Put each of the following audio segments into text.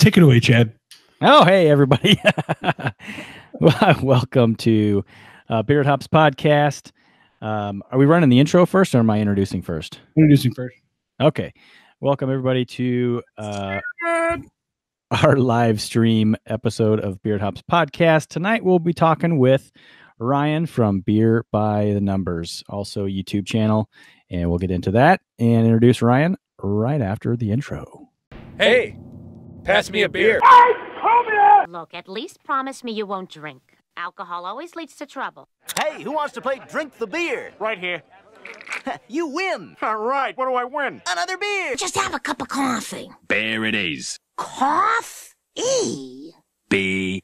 Take it away, Chad. Oh, hey, everybody. Welcome to Beard Hops Podcast. Are we running the intro first, or am I introducing first? Introducing first. Okay. Welcome, everybody, to our live stream episode of Beard Hops Podcast. Tonight, we'll be talking with Ryan from Beer by the Numbers, also YouTube channel, and we'll get into that and introduce Ryan right after the intro. Hey, pass me a beer. Look, at least promise me you won't drink. Alcohol always leads to trouble. Hey, who wants to play Drink the Beer? Right here. You win. All right, what do I win? Another beer. Just have a cup of coffee. Beer it is. Coffee? Beer.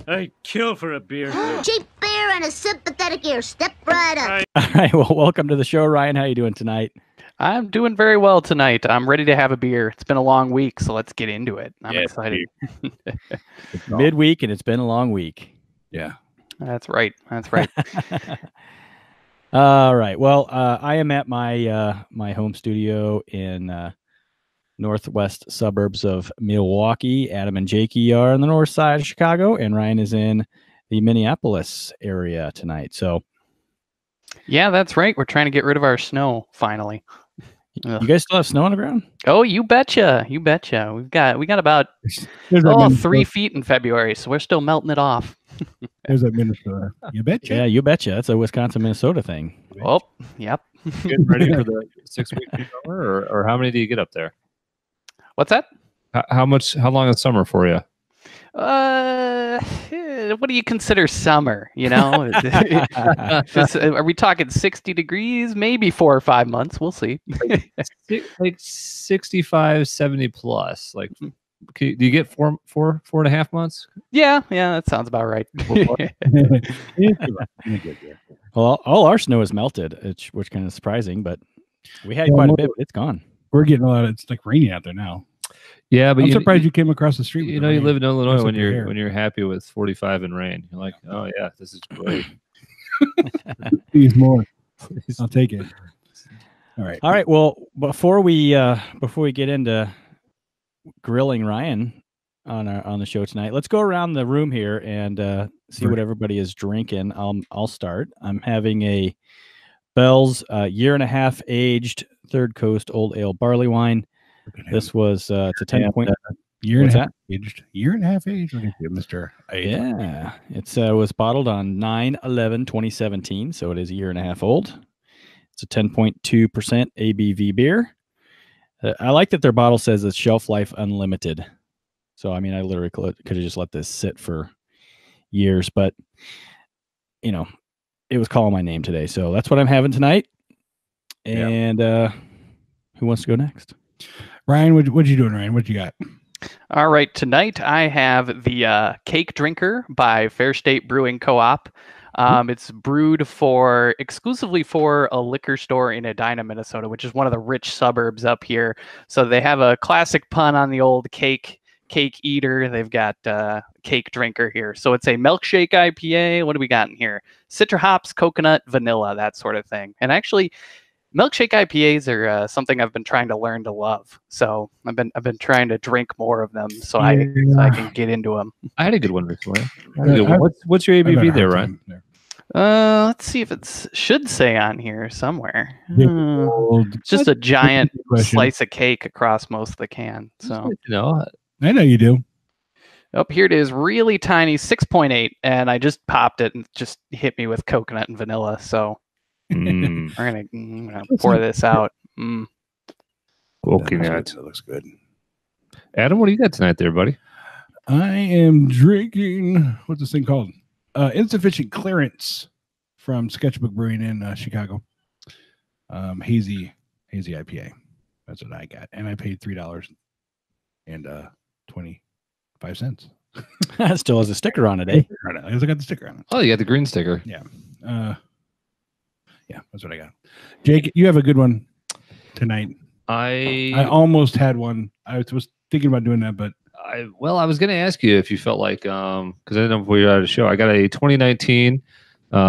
I'd kill for a beer. Cheap beer and a sympathetic ear. Step right up. All right. Well, welcome to the show, Ryan. How you doing tonight? I'm doing very well tonight. I'm ready to have a beer. It's been a long week, so let's get into it. I'm excited. Midweek, and it's been a long week. Yeah. That's right. That's right. All right. Well, I am at my my home studio in northwest suburbs of Milwaukee. Adam and Jakey are on the north side of Chicago, and Ryan is in the Minneapolis area tonight. So, yeah, that's right. We're trying to get rid of our snow finally. you guys still have snow on the ground? Oh, you betcha. You betcha. We got about 3 feet in February, so we're still melting it off. There's that Minnesota. You betcha. Yeah, you betcha. That's a Wisconsin, Minnesota thing. Oh, yep. Getting ready for the 6-week summer, or how many do you get up there? What's that? How long is summer for you? What do you consider summer? You know, are we talking 60 degrees? Maybe 4 or 5 months. We'll see. Like 65, 70 plus. Like, do you get four and a half months? Yeah, that sounds about right. Well, all our snow is melted, which kind of surprising, but we had quite a bit. But it's gone. We're getting a lot. It's like raining out there now. Yeah, but I'm surprised you came across the street. You know, you live in Illinois when you're happy with 45 and rain. You're like, oh yeah, this is great. Please more. I'll take it. All right. Well, before we get into grilling Ryan on the show tonight, let's go around the room here and see what everybody is drinking. I'll start. I'm having a Bell's 1.5 aged Third Coast Old Ale barley wine. This was to 10 point. Year and a half aged. Look at you, Mr. Yeah, it was bottled on 9/11/2017, so it is 1.5 years old. It's a 10.2% ABV beer. I like that their bottle says it's shelf life unlimited. So I mean, I literally could have just let this sit for years, but you know, it was calling my name today, so that's what I'm having tonight. And who wants to go next? Ryan, what you doing, Ryan? What you got? All right, tonight I have the Cake Drinker by Fair State Brewing Co-op. It's brewed exclusively for a liquor store in Edina, Minnesota, which is one of the rich suburbs up here. So they have a classic pun on the old cake eater. They've got Cake Drinker here. So it's a milkshake IPA. What do we got in here? Citra hops, coconut, vanilla, that sort of thing. And actually, milkshake IPAs are something I've been trying to learn to love. So I've been trying to drink more of them so I can get into them. I had a good one recently. What's your ABV there, Ryan? Let's see if it should say on here somewhere. It's just a giant slice of cake across most of the can. So I know you do. Oh, here it is, really tiny, 6.8, and I just popped it and just hit me with coconut and vanilla. So. I'm gonna pour this out. Okay, that looks good. Adam, what do you got tonight there, buddy? I am drinking, what's this thing called? Insufficient Clearance from Sketchbook Brewing in Chicago. Hazy IPA. That's what I got, and I paid $3.25. Still has a sticker on it, eh? I got the sticker on it. Oh, you got the green sticker. Yeah. Yeah, that's what I got. Jake, you have a good one tonight. I almost had one. I was thinking about doing that, but I was going to ask you if you felt like because I didn't know if we were at a show. I got a 2019.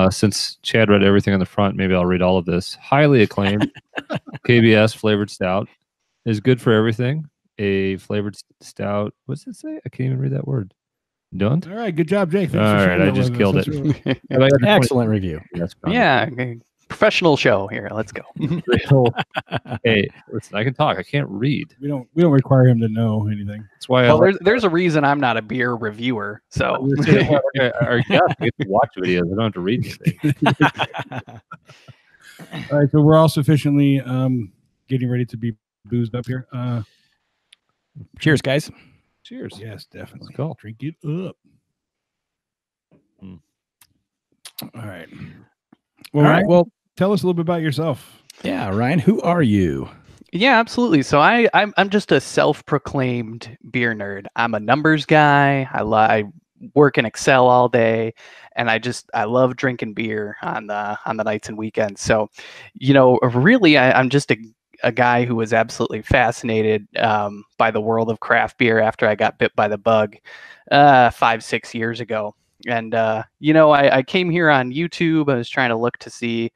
Since Chad read everything on the front, maybe I'll read all of this. Highly acclaimed KBS flavored stout is good for everything. a flavored stout. What's it say? I can't even read that word. Don't. All right, good job, Jake. All Thanks for right, sharing I that just with us. killed That's it. really- Have I got the Excellent review. That's fine. Yeah, professional show here. Let's go. Hey, listen, I can talk. I can't read. we don't require him to know anything. That's why Well, I like there's a reason I'm not a beer reviewer. So our guests get to watch videos. I don't have to read anything. All right, so we're all sufficiently getting ready to be boozed up here. Cheers, guys. Cheers. Yes, definitely. Let's go. Drink it up. Mm. All right. All Well, right. Ryan, Well, tell us a little bit about yourself. yeah, Ryan, who are you? yeah, absolutely. So I'm just a self-proclaimed beer nerd. I'm a numbers guy. I work in Excel all day, and I love drinking beer on the nights and weekends. So, really, I'm just a guy who was absolutely fascinated by the world of craft beer after I got bit by the bug 5-6 years ago. And I came here on YouTube. I was trying to look to see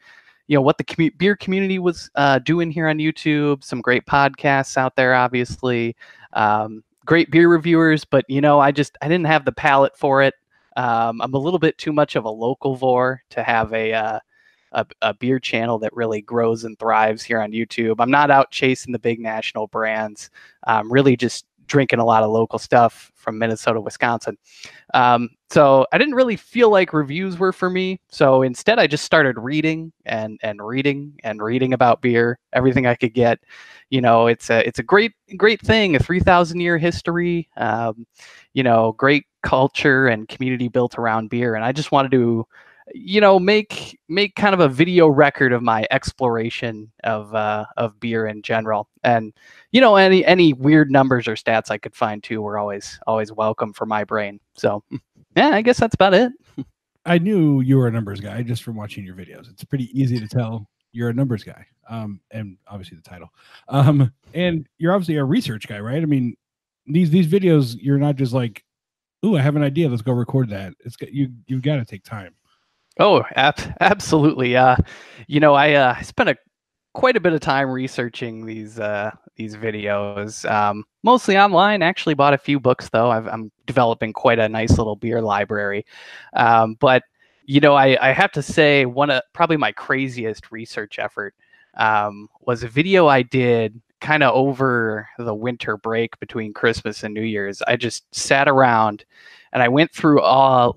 what the beer community was doing here on YouTube. Some great podcasts out there, obviously. Great beer reviewers, but I didn't have the palate for it. I'm a little bit too much of a local vor to have a beer channel that really grows and thrives here on YouTube. I'm not out chasing the big national brands. I'm really just drinking a lot of local stuff from Minnesota, Wisconsin. So I didn't really feel like reviews were for me. So instead, I just started reading and reading about beer, everything I could get. It's a great thing, a 3,000-year history. Great culture and community built around beer, and I just wanted to make kind of a video record of my exploration of beer in general. And any weird numbers or stats I could find too were always welcome for my brain. So yeah, I guess that's about it. I knew you were a numbers guy just from watching your videos. It's pretty easy to tell you're a numbers guy. And obviously the title. And you're obviously a research guy, right? I mean, these videos, you're not just like, ooh, I have an idea, let's go record that. You've got to take time. Oh, absolutely. I spent quite a bit of time researching these videos, mostly online. Actually bought a few books, though. I'm developing quite a nice little beer library. But I have to say, probably my craziest research effort was a video I did kind of over the winter break between Christmas and New Year's. I just sat around and I went through all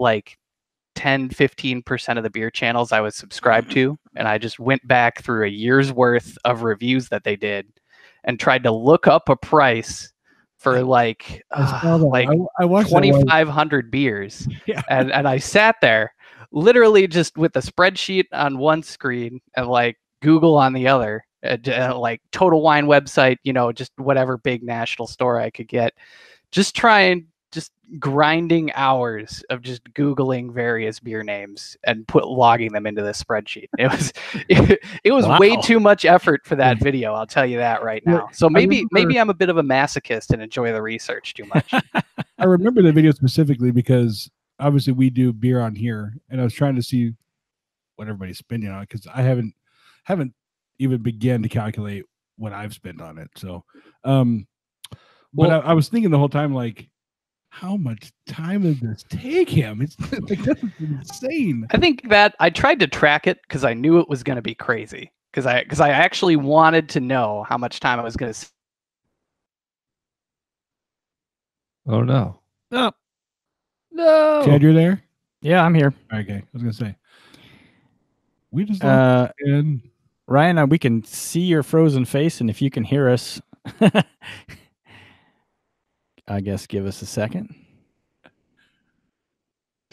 10-15% of the beer channels I was subscribed to, and I just went back through a year's worth of reviews that they did and tried to look up a price for I watched 2,500 beers. Yeah. And I sat there literally just with a spreadsheet on one screen and Google on the other, Total Wine website, just whatever big national store I could get, just grinding hours of just Googling various beer names and logging them into this spreadsheet. It was Wow. way too much effort for that video. I'll tell you that right now. So maybe I'm a bit of a masochist and enjoy the research too much. I remember the video specifically because obviously we do beer on here, and I was trying to see what everybody's spending on it because I haven't even began to calculate what I've spent on it. So, but I was thinking the whole time, how much time did this take him? It's this is insane. I think that I tried to track it because I knew it was going to be crazy. Because I actually wanted to know how much time I was going to. Oh no! No. Chad, you're there? Yeah, I'm here. Okay, I was gonna say we just Ryan, we can see your frozen face, and if you can hear us, I guess give us a second.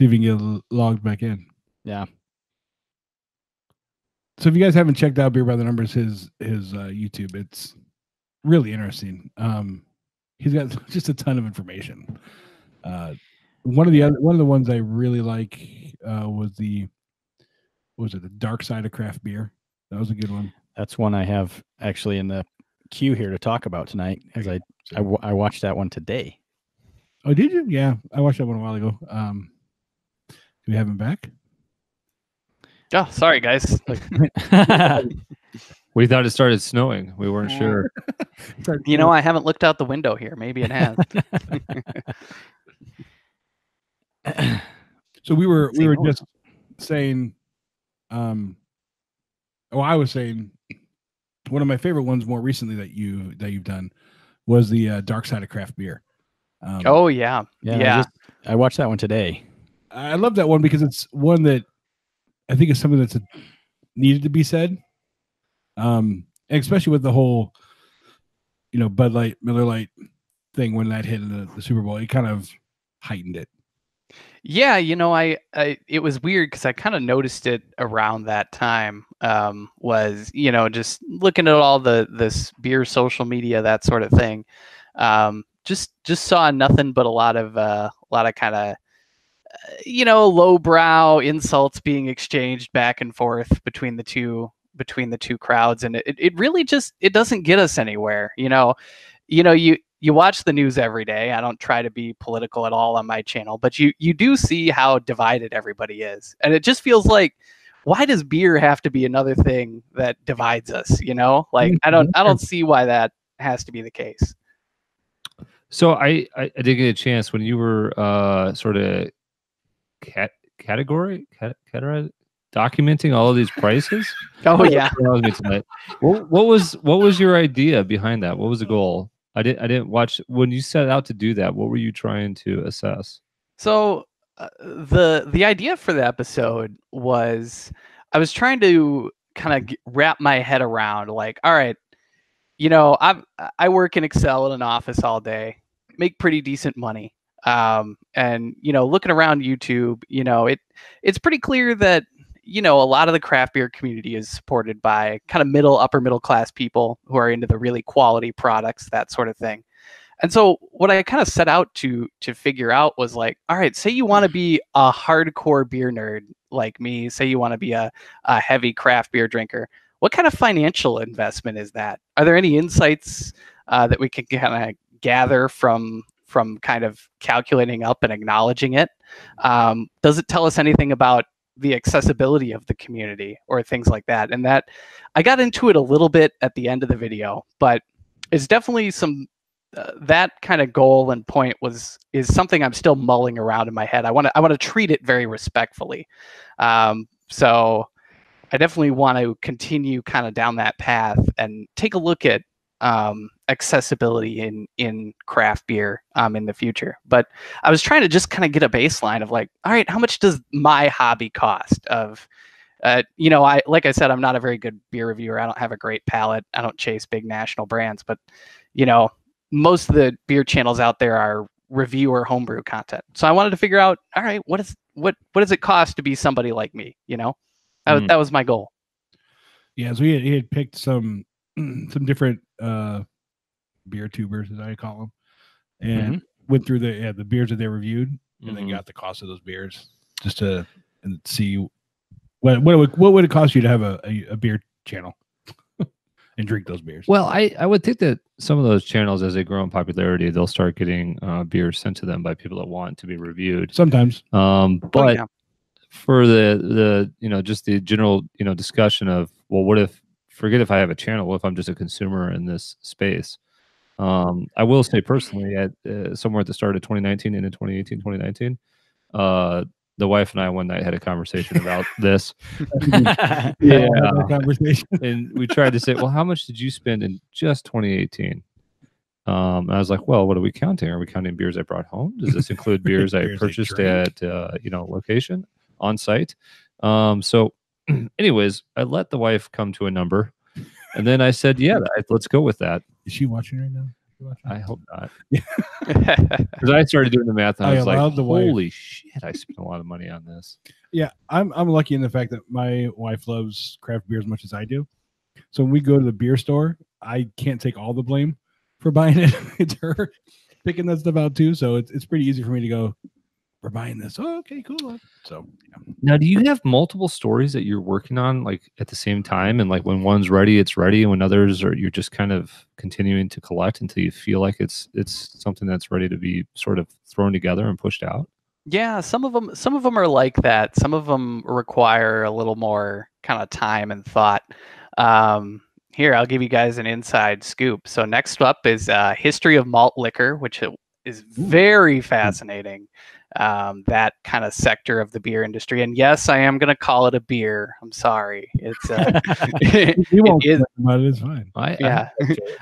see if you can get logged back in. Yeah. So if you guys haven't checked out Beer by the Numbers, his YouTube, it's really interesting. He's got just a ton of information. One of the ones I really like was the Dark Side of Craft Beer. That was a good one. That's one I have actually in the queue here to talk about tonight, as I watched that one today. Oh, did you? Yeah, I watched that one a while ago. Do we have him back? Oh, sorry, guys. We thought it started snowing. We weren't sure. You know, I haven't looked out the window here. Maybe it has. So we were just saying, I was saying one of my favorite ones more recently that you've done was the Dark Side of Craft Beer. Oh yeah. I watched that one today. I love that one because it's one that I think is something that's needed to be said. And especially with the whole, Bud Light, Miller Light thing when that hit in the Super Bowl, it kind of heightened it. Yeah, it was weird because I kind of noticed it around that time. Was just looking at all this beer social media, that sort of thing. Just saw nothing but a lot of kind of lowbrow insults being exchanged back and forth between the two crowds, and it really just it doesn't get us anywhere. You watch the news every day. I don't try to be political at all on my channel, but you do see how divided everybody is. And it just feels like, why does beer have to be another thing that divides us? Like I don't see why that has to be the case. So I did get a chance when you were sort of documenting all of these prices. Oh yeah. What was your idea behind that? What was the goal? I didn't watch when you set out to do that. What were you trying to assess? So the idea for the episode was I was trying to kind of wrap my head around, like, all right, I work in Excel in an office all day, make pretty decent money. And looking around YouTube, it's pretty clear that a lot of the craft beer community is supported by kind of upper middle class people who are into the really quality products, that sort of thing. And so what I kind of set out to figure out was like, all right, say you want to be a hardcore beer nerd like me, say you want to be a heavy craft beer drinker. What kind of financial investment is that? Are there any insights that we can kind of gather from kind of calculating up and acknowledging it? Does it tell us anything about the accessibility of the community or things like that? And that I got into it a little bit at the end of the video, but it's definitely some that kind of goal and point is something I'm still mulling around in my head. I want to treat it very respectfully. So I definitely want to continue kind of down that path and take a look at accessibility in craft beer in the future. But I was trying to just kind of get a baseline of like, all right, how much does my hobby cost? Like I said, I'm not a very good beer reviewer. I don't have a great palate. I don't chase big national brands, but most of the beer channels out there are review or homebrew content. So I wanted to figure out, all right, what does it cost to be somebody like me? That was my goal. Yeah, so he had picked some different beer tubers, as I call them, and went through the beers that they reviewed, and then got the cost of those beers just to see what would it cost you to have a beer channel and drink those beers. Well, I would think that some of those channels, as they grow in popularity, they'll start getting beers sent to them by people that want to be reviewed. Sometimes, but for the just the general discussion of, well, forget if I have a channel, what if I'm just a consumer in this space? I will say personally, at somewhere at the start of 2019 into 2018, 2019, the wife and I one night had a conversation about this. Conversation, and we tried to say, well, how much did you spend in just 2018? And I was like, well, what are we counting? Are we counting beers I brought home? Does this include beers I purchased at location on site? So anyways, I let the wife come to a number, and then I said, yeah, let's go with that. Is she watching right now? I hope not. Because I started doing the math, and I was like, holy shit, I spent a lot of money on this. Yeah, I'm lucky in the fact that my wife loves craft beer as much as I do. So when we go to the beer store, I can't take all the blame for buying it. It's her picking that stuff out too. So it's pretty easy for me to go, we're buying this. Oh, okay, cool. So yeah. Now, do you have multiple stories that you're working on like at the same time? And like when one's ready, it's ready. And when others are, you're just kind of continuing to collect until you feel like it's something that's ready to be sort of thrown together and pushed out? Yeah, some of them are like that. Some of them require a little more kind of time and thought. Here, I'll give you guys an inside scoop. So next up is history of malt liquor, which is very fascinating. That kind of sector of the beer industry. And yes, I am going to call it a beer. I'm sorry. It's You won't it is, complain about it. It's fine. yeah.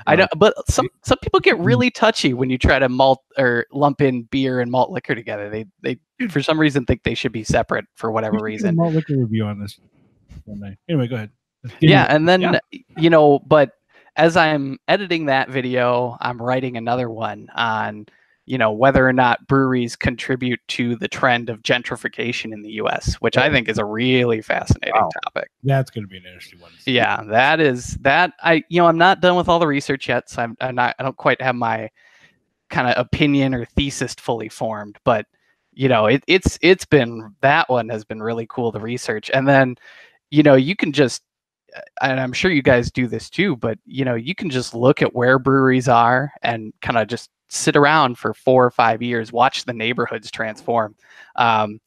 I don't. But some people get really touchy when you try to malt or lump in beer and malt liquor together. They for some reason think they should be separate for whatever We should do a reason. malt liquor review on this one night. Anyway, go ahead. Yeah, and then but as I'm editing that video, I'm writing another one on whether or not breweries contribute to the trend of gentrification in the U.S., which I think is a really fascinating topic. That's going to be an interesting one. Yeah, I'm not done with all the research yet, so I don't quite have my kind of opinion or thesis fully formed, but it's been, that one has been really cool to research. And then you can just, and I'm sure you guys do this too, but you can just look at where breweries are and kind of just sit around for 4 or 5 years, watch the neighborhoods transform. And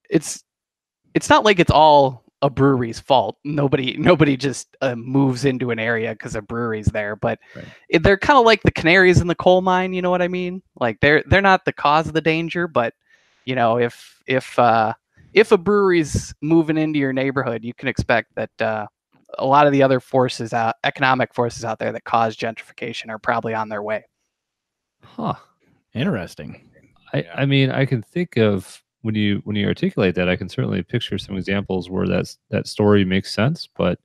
it's not like it's all a brewery's fault. Nobody just moves into an area because a brewery's there, but they're kind of like the canaries in the coal mine. You know what I mean? Like they're not the cause of the danger, but if a brewery's moving into your neighborhood, you can expect that a lot of the other forces, economic forces out there that cause gentrification are probably on their way. Huh. Interesting. I mean, I can think of when you articulate that, I can certainly picture some examples where that story makes sense, but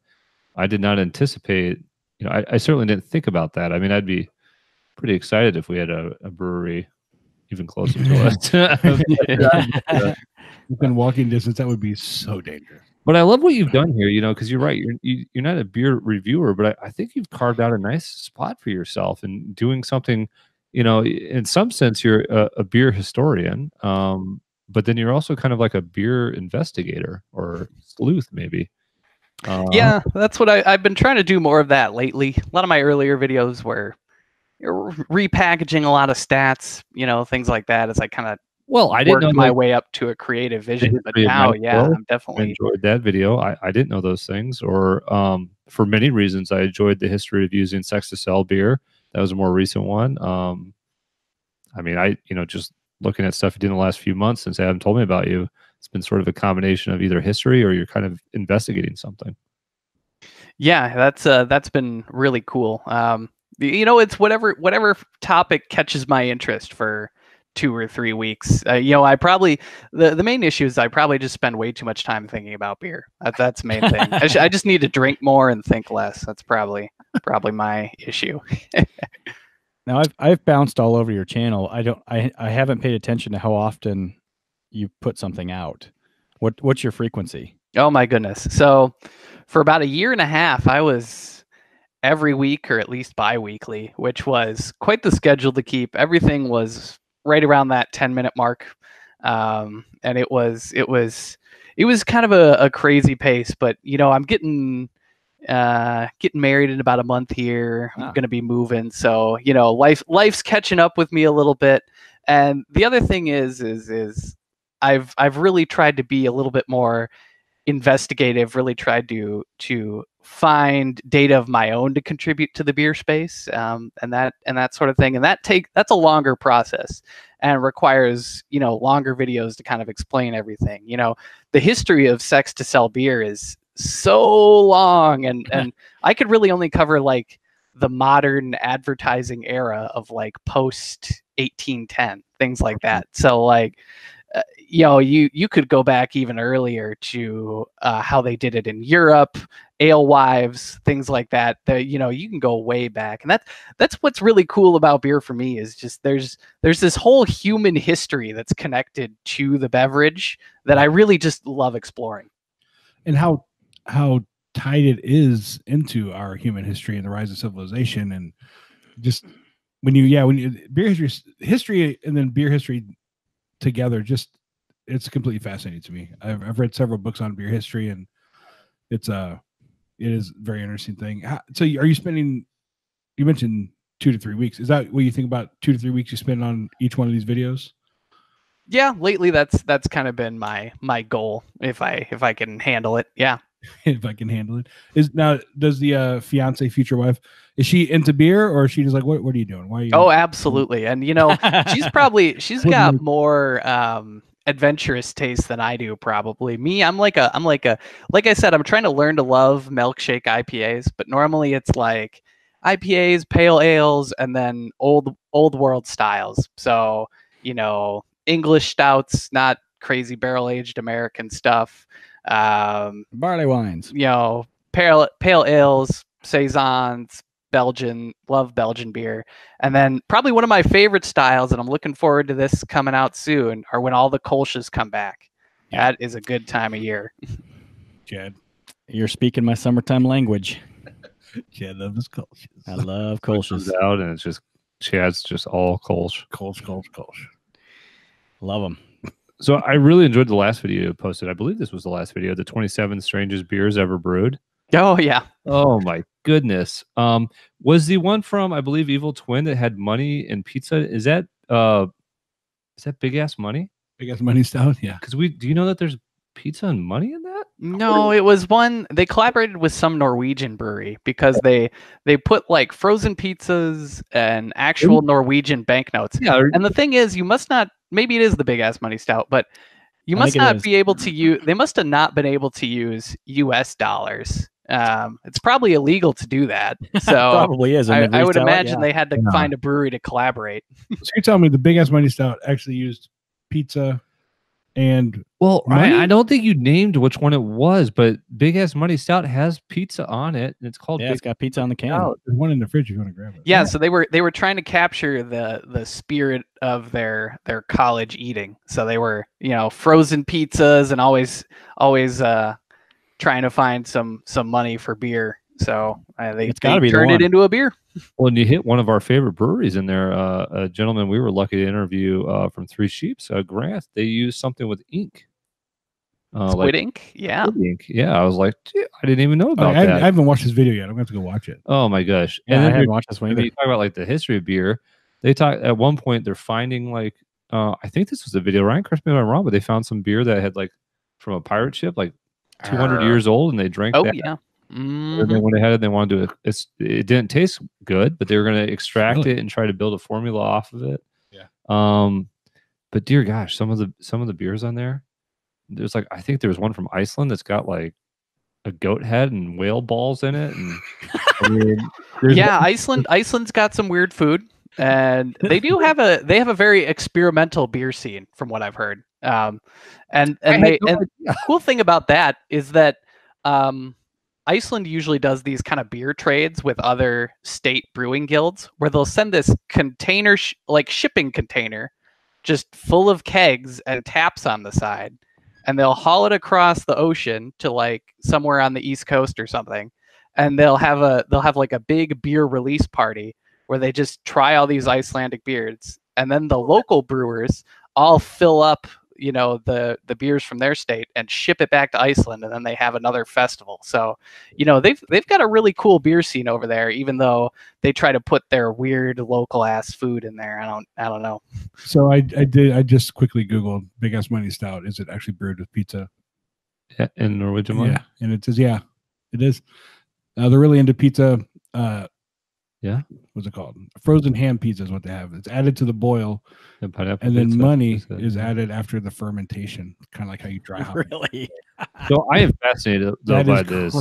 I did not anticipate. I certainly didn't think about that. I mean, I'd be pretty excited if we had a brewery even closer to us. Within walking distance, that would be so dangerous. But I love what you've done here, because you're right. You're not a beer reviewer, but I think you've carved out a nice spot for yourself and doing something. In some sense, you're a beer historian, but then you're also kind of like a beer investigator or sleuth, maybe. Yeah, that's what I've been trying to do more of that lately. A lot of my earlier videos were repackaging a lot of stats, things like that, as I kind of I didn't worked my way up to a creative vision. But now, I'm definitely enjoyed that video. I didn't know those things, or for many reasons, I enjoyed the history of using sex to sell beer. That was a more recent one. I mean, just looking at stuff you did in the last few months since Adam told me about you, it's been sort of a combination of either history or you're kind of investigating something. Yeah, that's been really cool. It's whatever topic catches my interest for 2 or 3 weeks. I probably the main issue is I probably just spend way too much time thinking about beer. That's the main thing. I just need to drink more and think less. That's probably my issue. Now I've bounced all over your channel. I haven't paid attention to how often you put something out. What's your frequency? Oh my goodness. So for about 1.5 years, I was every week or at least bi-weekly, which was quite the schedule to keep. Everything was right around that 10-minute mark. And it was kind of a crazy pace, but I'm getting married in about a month here. I'm going to be moving. So, life's catching up with me a little bit. And the other thing is I've really tried to be a little bit more investigative, really tried to find data of my own to contribute to the beer space, and that sort of thing. And that's a longer process and requires, longer videos to kind of explain everything. The history of sex to sell beer is so long, and I could really only cover like the modern advertising era of like post 1810, things like that. So like you could go back even earlier to how they did it in Europe, alewives, things like that. You can go way back, and that's what's really cool about beer for me is just there's this whole human history that's connected to the beverage that I really just love exploring. And how tied it is into our human history and the rise of civilization, and just when you beer history and then beer history together, just it's completely fascinating to me. I've read several books on beer history, and it is a very interesting thing. So are you spending? You mentioned 2 to 3 weeks. Is that what you think about 2 to 3 weeks you spend on each one of these videos? Yeah, lately that's kind of been my goal if I can handle it. Yeah. if I can handle it. Does the fiance, future wife, is she into beer, or is she just like, what are you doing? Why are you? Oh, absolutely. And she's got more adventurous taste than I do, probably. Me, like I said, I'm trying to learn to love milkshake IPAs, but normally it's like IPAs, pale ales, and then old world styles. So, English stouts, not crazy barrel aged American stuff. Barley wines. Pale ales, saisons, love Belgian beer. And then probably one of my favorite styles, and I'm looking forward to this coming out soon, are when all the Kolsch's come back. Yeah. That is a good time of year. Chad, you're speaking my summertime language. Chad loves his Kolsch's. I love Kolsch's Kolsch's. out, and it's just Chad's just all Kolsch. Kolsch. Love them. So I really enjoyed the last video you posted. I believe this was the last video, the 27 strangest beers ever brewed. Oh yeah. Oh my goodness. Was the one from, I believe, Evil Twin that had money and pizza? Is that Big Ass Money? Big Ass Money Stout, yeah. Because do you know that there's pizza and money in that? No, it was one they collaborated with some Norwegian brewery because they put like frozen pizzas and actual Norwegian banknotes. Yeah. And the thing is, you must not. Maybe it is the Big Ass Money Stout, but you must not be able to use. They must have not been able to use U.S. dollars. It's probably illegal to do that. So probably is. I would imagine they had to find a brewery to collaborate. So you're telling me the Big Ass Money Stout actually used pizza and I don't think you named which one it was, but Big Ass Money Stout has pizza on it, and it's called. Yeah, it's got pizza on the can. There's one in the fridge if you want to grab it. Yeah, so they were trying to capture the spirit of their college eating. So they were frozen pizzas and always trying to find some money for beer. So they turned it into a beer. Well, and you hit one of our favorite breweries in there. A gentleman we were lucky to interview from Three Sheeps, Grant. They used something with ink. Squid ink? Yeah. Squid ink. Yeah, I was like, I didn't even know about that. I haven't watched this video yet. I'm going to have to go watch it. Oh my gosh. Yeah, and I haven't watched this one either. You talk about like the history of beer. They talk at one point they're finding like I think this was a video. Ryan, correct me if I'm wrong, but they found some beer that had like from a pirate ship, like 200 years old, and they drank that. Yeah. And they went ahead and they wanted to do it. It didn't taste good, but they were going to extract it and try to build a formula off of it. Yeah. But dear gosh, some of the beers on there, there's like I think there was one from Iceland that's got like a goat head and whale balls in it, and I mean, yeah, Iceland's got some weird food, and they have a very experimental beer scene from what I've heard. And the cool thing about that is that Iceland usually does these kind of beer trades with other state brewing guilds where they'll send this container, like shipping container, just full of kegs and taps on the side, and they'll haul it across the ocean to like somewhere on the East Coast or something, and they'll have like a big beer release party where they just try all these Icelandic beers, and then the local brewers all fill up the beers from their state and ship it back to Iceland, and then they have another festival. So they've got a really cool beer scene over there, even though they try to put their weird local ass food in there. I don't know. So I just quickly Googled Big Ass Money Stout. Is it actually brewed with pizza? Yeah, in Norwegian money? Yeah, and it says it is. They're really into pizza. What's it called? Frozen ham pizza is what they have. It's added to the boil, and then money is added after the fermentation, kind of like how you dry hop. Really? So I am fascinated though by this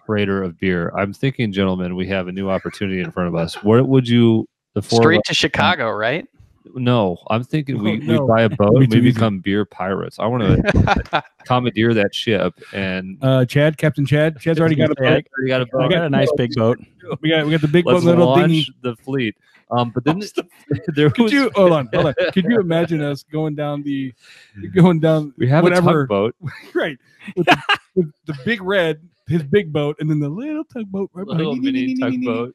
freighter of beer. I'm thinking, gentlemen, we have a new opportunity in front of us. What would you straight to Chicago, right? No, I'm thinking we buy a boat, we become beer pirates. I want to commandeer that ship and Captain Chad's already got a boat. I got a nice big boat. We got the big boat, Let's little launch dinghy. the fleet. But then hold on. Could you imagine us going down? We have a tugboat, right? With the big red, his big boat, and then the little tugboat right behind. Little mini tugboat.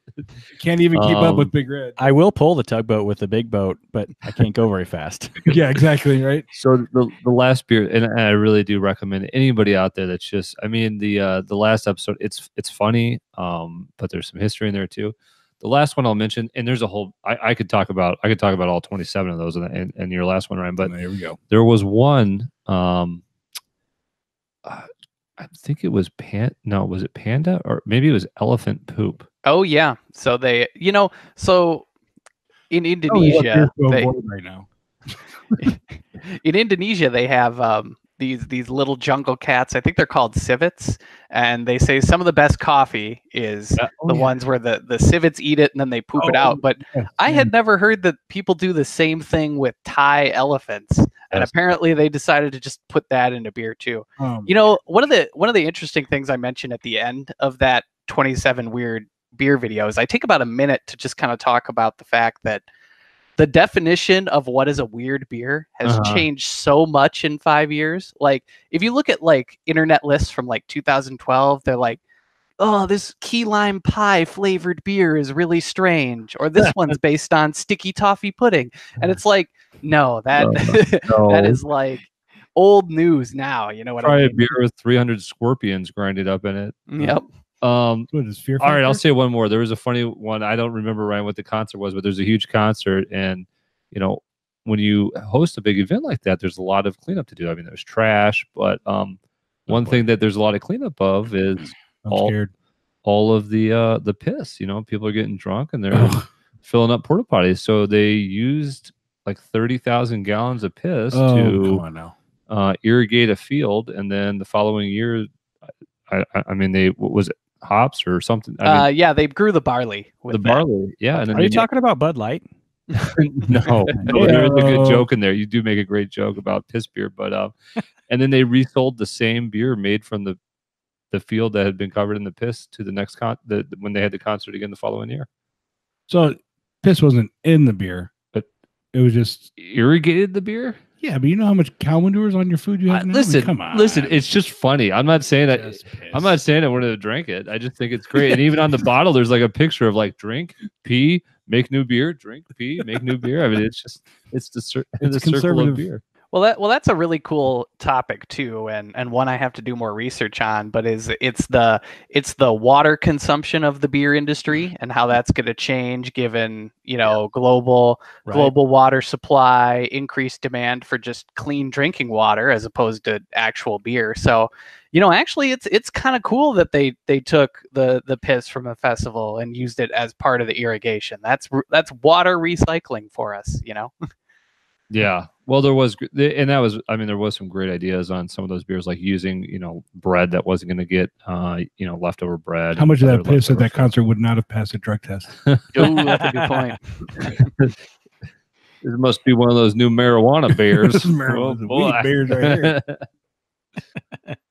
Can't even keep up with Big Red. I will pull the tugboat with the big boat, but I can't go very fast. Yeah, exactly. Right. So the last beer, and I really do recommend anybody out there that's just. I mean, the last episode, it's funny, but there's some history in there too. The last one I'll mention, and there's a whole. I could talk about all 27 of those, and your last one, Ryan. But here we go. There was one. I think it was No, was it panda or maybe it was elephant poop? Oh yeah. So they, so in Oh, what beers Indonesia, to they avoid right now? in Indonesia they have these little jungle cats. I think they're called civets, and they say some of the best coffee is the ones where the civets eat it and then they poop it out. But yes, I had never heard that people do the same thing with Thai elephants, and Yes. apparently they decided to just put that in a beer too. One of the interesting things I mentioned at the end of that 27 weird beer video is I take about a minute to just kind of talk about the fact that the definition of what is a weird beer has changed so much in 5 years. Like if you look at like internet lists from like 2012, they're like, oh, this key lime pie flavored beer is really strange, or this one's based on sticky toffee pudding. And it's like, no, that that is like old news now. You know what I Try mean? a beer with 300 scorpions grinded up in it. Yep. What is Fear All right, Factor? I'll say one more. There was a funny one. I don't remember, Ryan, what the concert was, but there's a huge concert, and when you host a big event like that, there's a lot of cleanup to do. I mean, there's trash, but one thing that there's a lot of cleanup of is all of the piss. People are getting drunk and they're filling up porta potties. So they used like 30,000 gallons of piss to irrigate a field, and then the following year, I mean, what was it, hops or something? Yeah, they grew the barley. With barley, yeah. And then Are you talking about Bud Light? no, there is a good joke in there. You do make a great joke about piss beer, but and then they resold the same beer made from the field that had been covered in the piss to the next when they had the concert again the following year. So piss wasn't in the beer, but it was just irrigated the beer. Yeah, but you know how much cow manure is on your food you have now? Listen, come on. Listen, it's just funny. I'm not saying that. I'm not saying I wanted to drink it. I just think it's great. And even on the bottle, there's like a picture of like drink, pee, make new beer, drink, pee, make new beer. I mean, it's the circle of beer. Well, that's a really cool topic too, and one I have to do more research on. But it's the water consumption of the beer industry and how that's going to change given global water supply, increased demand for just clean drinking water as opposed to actual beer. So, actually, it's kind of cool that they took the piss from a festival and used it as part of the irrigation. That's water recycling for us, Yeah. Well, there was some great ideas on some of those beers, like using, bread that wasn't going to get, leftover bread. How much of that piss at that concert would not have passed a drug test? Oh, that's a good point. It must be one of those new marijuana beers. Weed beers right here.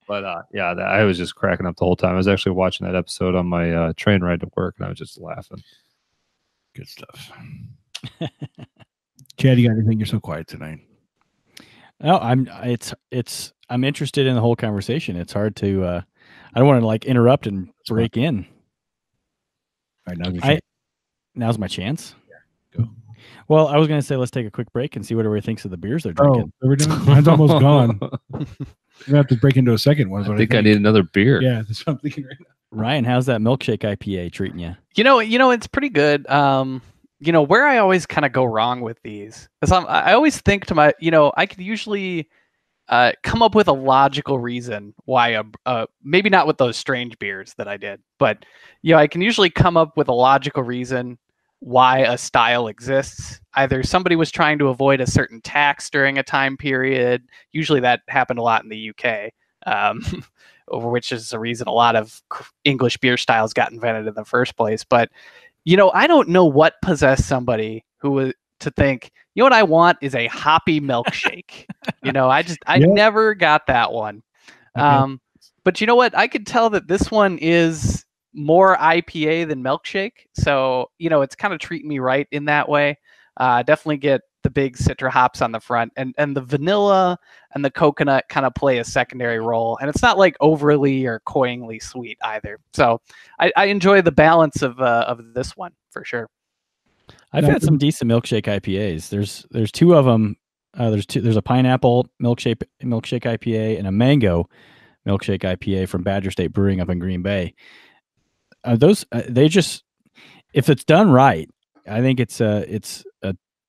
But I was just cracking up the whole time. I was actually watching that episode on my train ride to work, and I was just laughing. Good stuff. Chad, you got anything? You're so quiet tonight. No, I'm interested in the whole conversation. It's hard to I don't want to like interrupt and break in. All right, now's my chance. Yeah, go. Well, I was going to say let's take a quick break and see what everybody thinks of the beers they're drinking. Oh, mine's almost gone. We're gonna have to break into a second one. I think I need another beer. Yeah, that's what I'm thinking right now. Ryan, how's that milkshake IPA treating you? It's pretty good. Where I always kind of go wrong with these is I always think to my, I could usually come up with a logical reason why maybe not with those strange beers that I did, but I can usually come up with a logical reason why a style exists. Either somebody was trying to avoid a certain tax during a time period. Usually that happened a lot in the UK, over which is the reason a lot of English beer styles got invented in the first place. But I don't know what possessed somebody who was to think, what I want is a hoppy milkshake. I never got that one. Okay. But you know what? I could tell that this one is more IPA than milkshake. So, it's kind of treating me right in that way. Definitely get the big citra hops on the front, and the vanilla and the coconut kind of play a secondary role. And it's not like overly or cloyingly sweet either. So I enjoy the balance of this one for sure. I've had some decent milkshake IPAs. There's two of them. There's a pineapple milkshake IPA and a mango milkshake IPA from Badger State Brewing up in Green Bay. If it's done right, I think it's a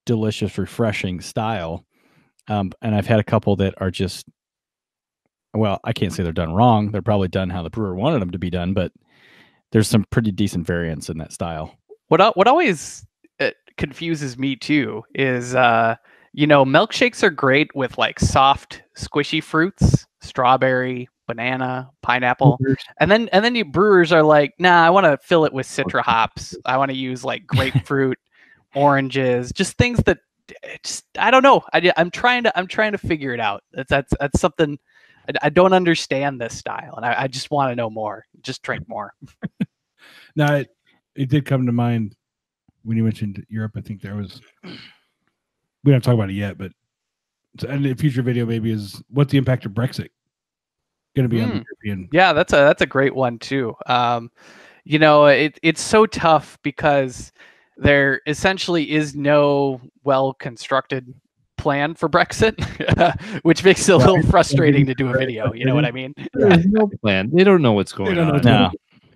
delicious, refreshing style. And I've had a couple that are just well, I can't say they're done wrong. They're probably done how the brewer wanted them to be done, but there's some pretty decent variants in that style. What always confuses me too is milkshakes are great with like soft, squishy fruits, strawberry, banana, pineapple, and then you brewers are like, nah, I want to fill it with citra hops. I want to use like grapefruit, oranges, just things that just I don't know. I'm trying to figure it out. That's something I don't understand this style, and I just want to know more. Just drink more. Now, it did come to mind when you mentioned Europe. I think there was, we don't talk about it yet, but and the future video maybe is what's the impact of Brexit going to be on the European? Yeah, that's a great one too. It's so tough because there essentially is no well-constructed plan for Brexit, which makes it a little frustrating to do a video. You know what I mean? There's no plan. They don't know what's going on.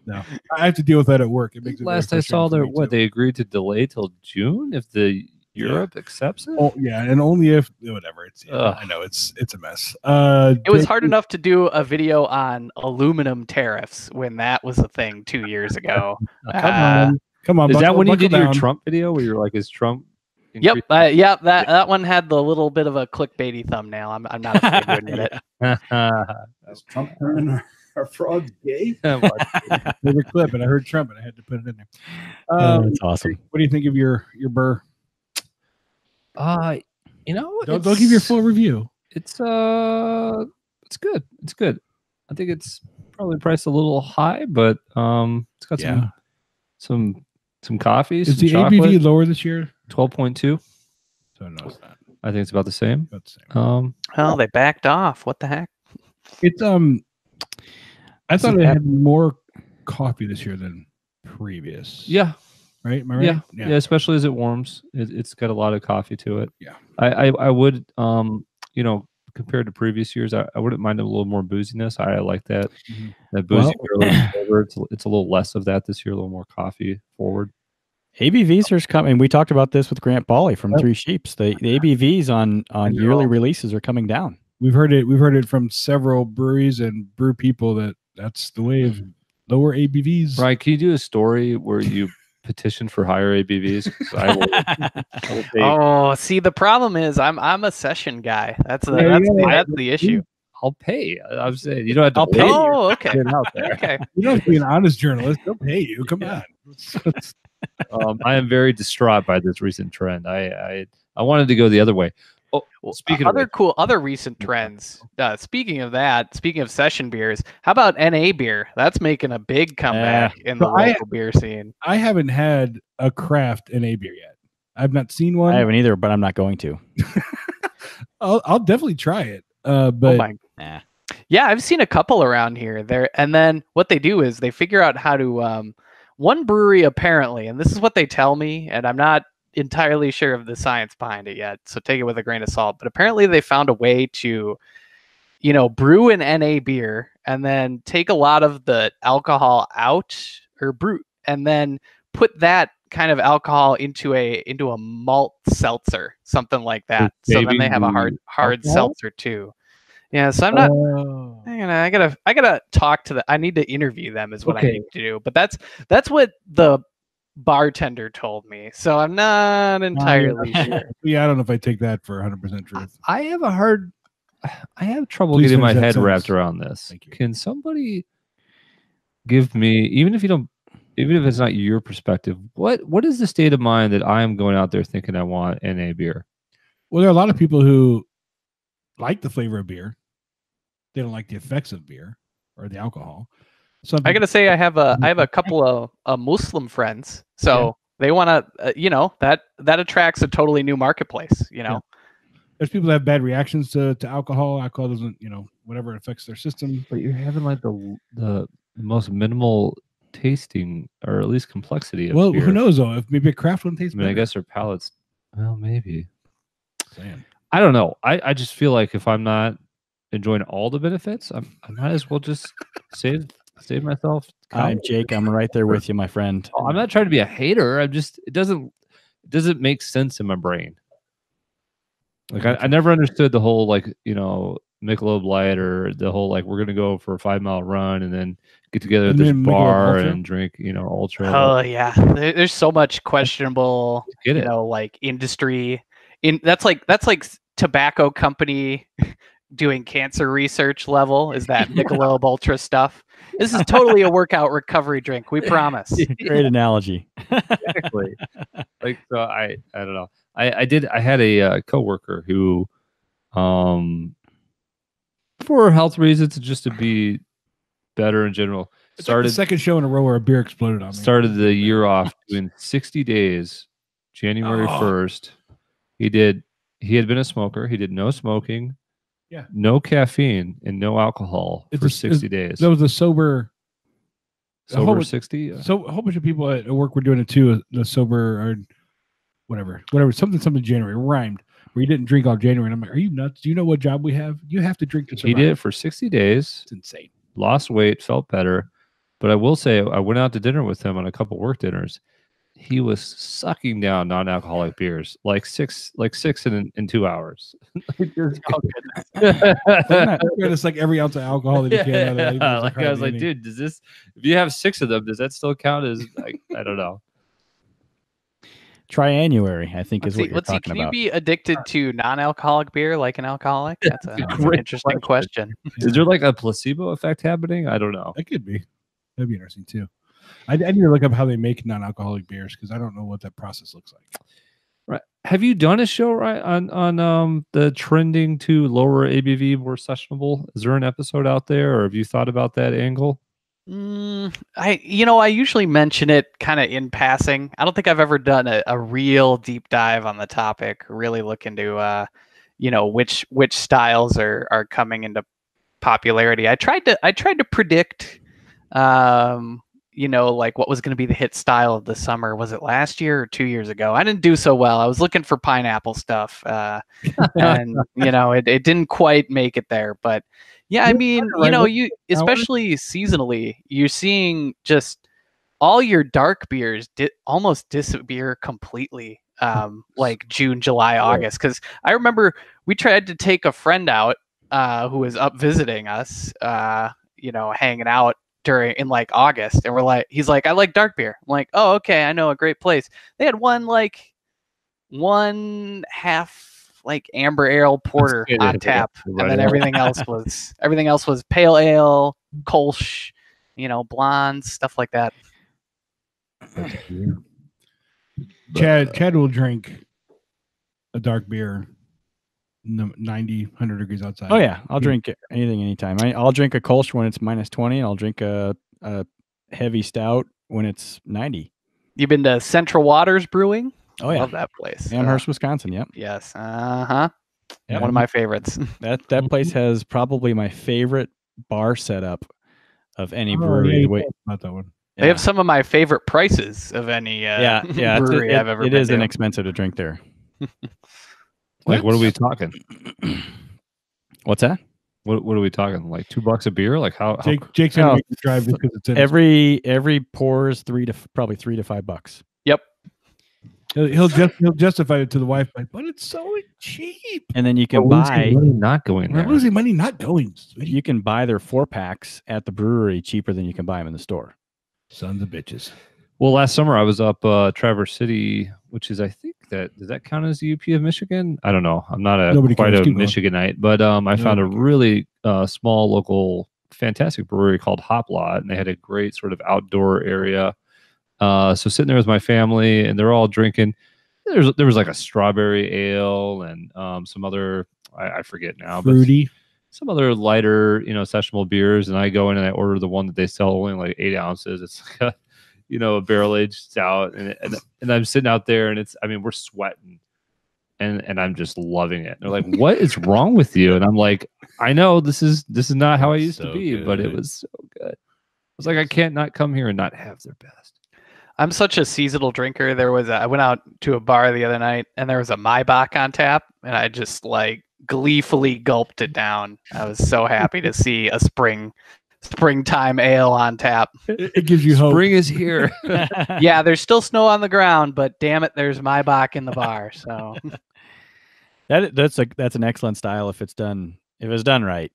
No, I have to deal with that at work. It makes it last I saw they agreed to delay till June if the Europe accepts it. Oh yeah, and only if whatever. I know it's a mess. It was hard enough to do a video on aluminum tariffs when that was a thing 2 years ago. Come on. Is that when you did your Trump video where you're like, is Trump? Yep. That one had the little bit of a clickbaity thumbnail. I'm not afraid to admit it. Is Trump turning our frogs gay? Favorite clip, and I heard Trump, and I had to put it in there. That's awesome. What do you think of your burr? Don't give your full review. It's good. It's good. I think it's probably priced a little high, but it's got some coffee. Is some the chocolate. ABV lower this year? 12.2. So no, it's not. I think it's about the same. About the same. Oh, they backed off. What the heck? It's I thought it had more coffee this year than previous. Yeah. Right? Am I right? Yeah. Especially as it warms. It's got a lot of coffee to it. Yeah. I would compared to previous years, I wouldn't mind a little more booziness. I like that. Mm-hmm. That boozy flavor. It's a little less of that this year, a little more coffee forward. ABVs are coming. We talked about this with Grant Bawley from Three Sheeps. The ABVs on yearly releases are coming down. We've heard it from several breweries and brew people that's the way of lower ABVs. Right? Can you do a story where you petition for higher ABVs? See, the problem is I'm a session guy. That's the issue. I'll pay. I'm saying you don't have to. I'll pay. Oh, okay. Get out there. Okay. You don't have to be an honest journalist. They'll pay you. Come on. I am very distraught by this recent trend. I wanted to go the other way. Oh, speaking of other recent trends. Speaking of session beers, how about NA beer? That's making a big comeback in the local beer scene. I haven't had a craft NA beer yet. I've not seen one. I haven't either, but I'm not going to. I'll definitely try it. But yeah, I've seen a couple around here. And then what they do is they figure out how to. One brewery apparently, and this is what they tell me, and I'm not entirely sure of the science behind it yet, so take it with a grain of salt, but apparently they found a way to brew an NA beer and then take a lot of the alcohol out, or brew, and then put that kind of alcohol into a malt seltzer, something like that. So then they have a hard seltzer too. Yeah, so I'm not. I gotta talk to I need to interview them. Is what I need to do. But that's what the bartender told me. So I'm not entirely sure. Yeah, I don't know if I take that for 100% truth. I have trouble getting my head wrapped around this. Can somebody give me, even if it's not your perspective, what is the state of mind that I am going out there thinking I want NA beer? Well, there are a lot of people who like the flavor of beer. They don't like the effects of beer or the alcohol. I gotta say, I have a couple of Muslim friends, so they want to, that attracts a totally new marketplace. There's people that have bad reactions to alcohol. Alcohol doesn't, whatever, it affects their system. But you're having like the most minimal tasting, or at least complexity of beer. Who knows though? If maybe a craft one tastes better. I guess their palates. Well, maybe. Damn. I don't know. I just feel like if I'm not enjoying all the benefits, I might as well just save myself. I'm Jake. I'm right there with you, my friend. I'm not trying to be a hater. I'm just it doesn't make sense in my brain. Like I never understood the whole Michelob Light or the whole like we're gonna go for a 5 mile run and then get together at And this then Michelob bar Ultra? and drink, Ultra. Oh yeah, there's so much questionable, Get it. like industry. That's like tobacco company doing cancer research level. Is that Michelob Ultra stuff? This is totally a workout recovery drink. We promise. Great analogy. Exactly. Like so, I don't know. I had a coworker who, for health reasons, just to be better in general, It's like the second show in a row where a beer exploded on me. started the year off doing 60 days, January 1st. He had been a smoker. He did no smoking, no caffeine, and no alcohol for 60 days. That was a sober 60. So a whole bunch of people at work were doing it too. The sober or whatever, something January rhymed. Where you didn't drink all January. And I'm like, are you nuts? Do you know what job we have? You have to drink to survive. He did it for 60 days. It's insane. Lost weight, felt better. But I will say, I went out to dinner with him on a couple work dinners. He was sucking down non-alcoholic beers, like six in 2 hours. It's like every ounce of alcohol that you can. I was like, dude, if you have 6 of them, does that still count as like, I don't know. Triannuary, I think, is what you're talking can about. you be addicted to non-alcoholic beer like an alcoholic? That's an interesting question. Is there like a placebo effect happening? I don't know. That could be. That'd be interesting too. I need to look up how they make non-alcoholic beers because I don't know what that process looks like. Right. Have you done a show on the trending to lower ABV, more sessionable? Is there an episode out there, or have you thought about that angle? I usually mention it kind of in passing. I don't think I've ever done a real deep dive on the topic. Really look into which styles are coming into popularity. I tried to predict like what was going to be the hit style of the summer. Was it last year or 2 years ago? I didn't do so well. I was looking for pineapple stuff, and it didn't quite make it there. But yeah, I mean, you especially seasonally, you're seeing just all your dark beers almost disappear completely, like June, July, August. Because I remember we tried to take a friend out who was up visiting us, hanging out in like August, and he's like, I like dark beer. I'm like, oh, okay, I know a great place. They had one half like amber ale porter on tap, and then everything else was pale ale, Kolsch, blondes, stuff like that. Chad will drink a dark beer 90, 100 degrees outside. Oh yeah, I'll drink anything anytime. I'll drink a Kolsch when it's -20, and I'll drink a heavy stout when it's 90. You've been to Central Waters Brewing? Oh yeah, love that place. Amherst, Wisconsin. Yep. Yes. Yep. One of my favorites. That place has probably my favorite bar setup of any brewery. About that one. They have some of my favorite prices of any brewery I've ever been to. It is inexpensive to drink there. Like, what are we talking? What's that? What are we talking? Like $2 a beer? Like how? Jake's gonna make the drive because it's in every pour is probably $3 to $5. Yep. He'll justify it to the wife, but it's so cheap. And then you can buy not going there. We're losing money not going. You can buy their 4-packs at the brewery cheaper than you can buy them in the store. Sons of bitches. Well, last summer I was up Traverse City, which is, I think does that count as the UP of Michigan? I don't know. I'm not quite a Michiganite, but I found a really small local fantastic brewery called Hop Lot, and they had a great sort of outdoor area. So sitting there with my family, and they're all drinking. There was like a strawberry ale and some other I forget now, fruity, but some other lighter sessionable beers. And I go in and I order the one that they sell only like 8 ounces. It's like a barrel aged stout, and I'm sitting out there, and we're sweating, and I'm just loving it. They're like, "What is wrong with you?" And I'm like, "I know this is not how I used to be, but it was so good." I was like, "I can't not come here and not have their best." I'm such a seasonal drinker. I went out to a bar the other night, and there was a Maibach on tap, and I just like gleefully gulped it down. I was so happy to see a springtime ale on tap. It gives you hope. Spring is here. Yeah, there's still snow on the ground, but damn it, there's Maibach in the bar. So that's an excellent style if it's done if it's done right,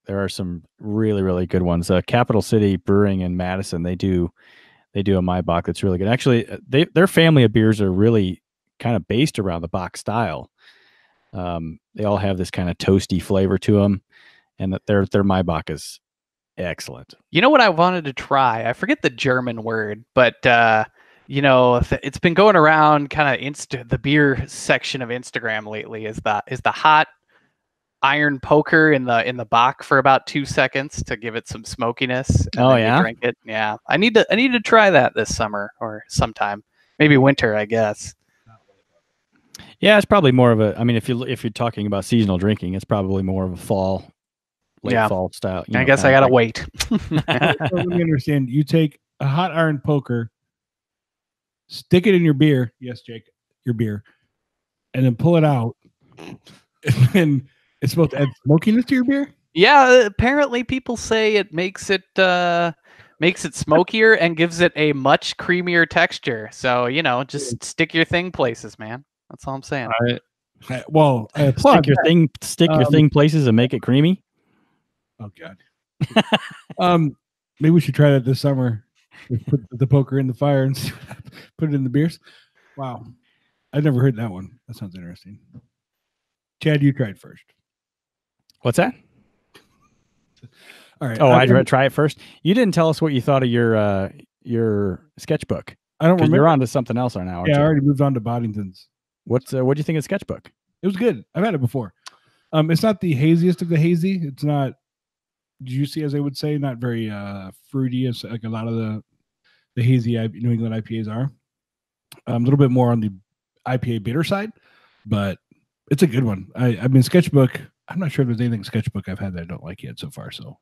there are some really, really good ones. Capital City Brewing in Madison, they do a Maibach that's really good. Actually, their family of beers are really kind of based around the Bach style. They all have this kind of toasty flavor to them, and that their Maibach is excellent. You know what I wanted to try? I forget the German word, but it's been going around kind of the beer section of Instagram lately. Is the hot iron poker in the Bach for about 2 seconds to give it some smokiness. And Oh, then you yeah? drink it. Yeah, I need to try that this summer or sometime, maybe winter, I guess. Yeah, it's probably more of a. I mean, if you're talking about seasonal drinking, it's probably more of a late fall style. I guess I gotta wait. So let me understand. You take a hot iron poker, stick it in your beer. Yes, Jake, your beer, and then pull it out, and then it's supposed to add smokiness to your beer. Yeah, apparently people say it makes it smokier and gives it a much creamier texture. So just stick your thing places, man. That's all I'm saying. Well, stick your thing places and make it creamy. Oh God. Maybe we should try that this summer. Put the poker in the fire and put it in the beers. Wow, I've never heard that one. That sounds interesting. Chad, you tried first. What's that? All right. Oh, I'd try it first. You didn't tell us what you thought of your sketchbook. I don't remember. You're on to something else now. Yeah, I already moved on to Boddington's. What do you think of the sketchbook? It was good. I've had it before. It's not the haziest of the hazy. It's not juicy, as they would say. Not very fruity, as like a lot of the hazy New England IPAs are. A little bit more on the IPA bitter side, but it's a good one. I mean, sketchbook. I'm not sure if there's anything sketchbook I've had that I don't like yet so far. So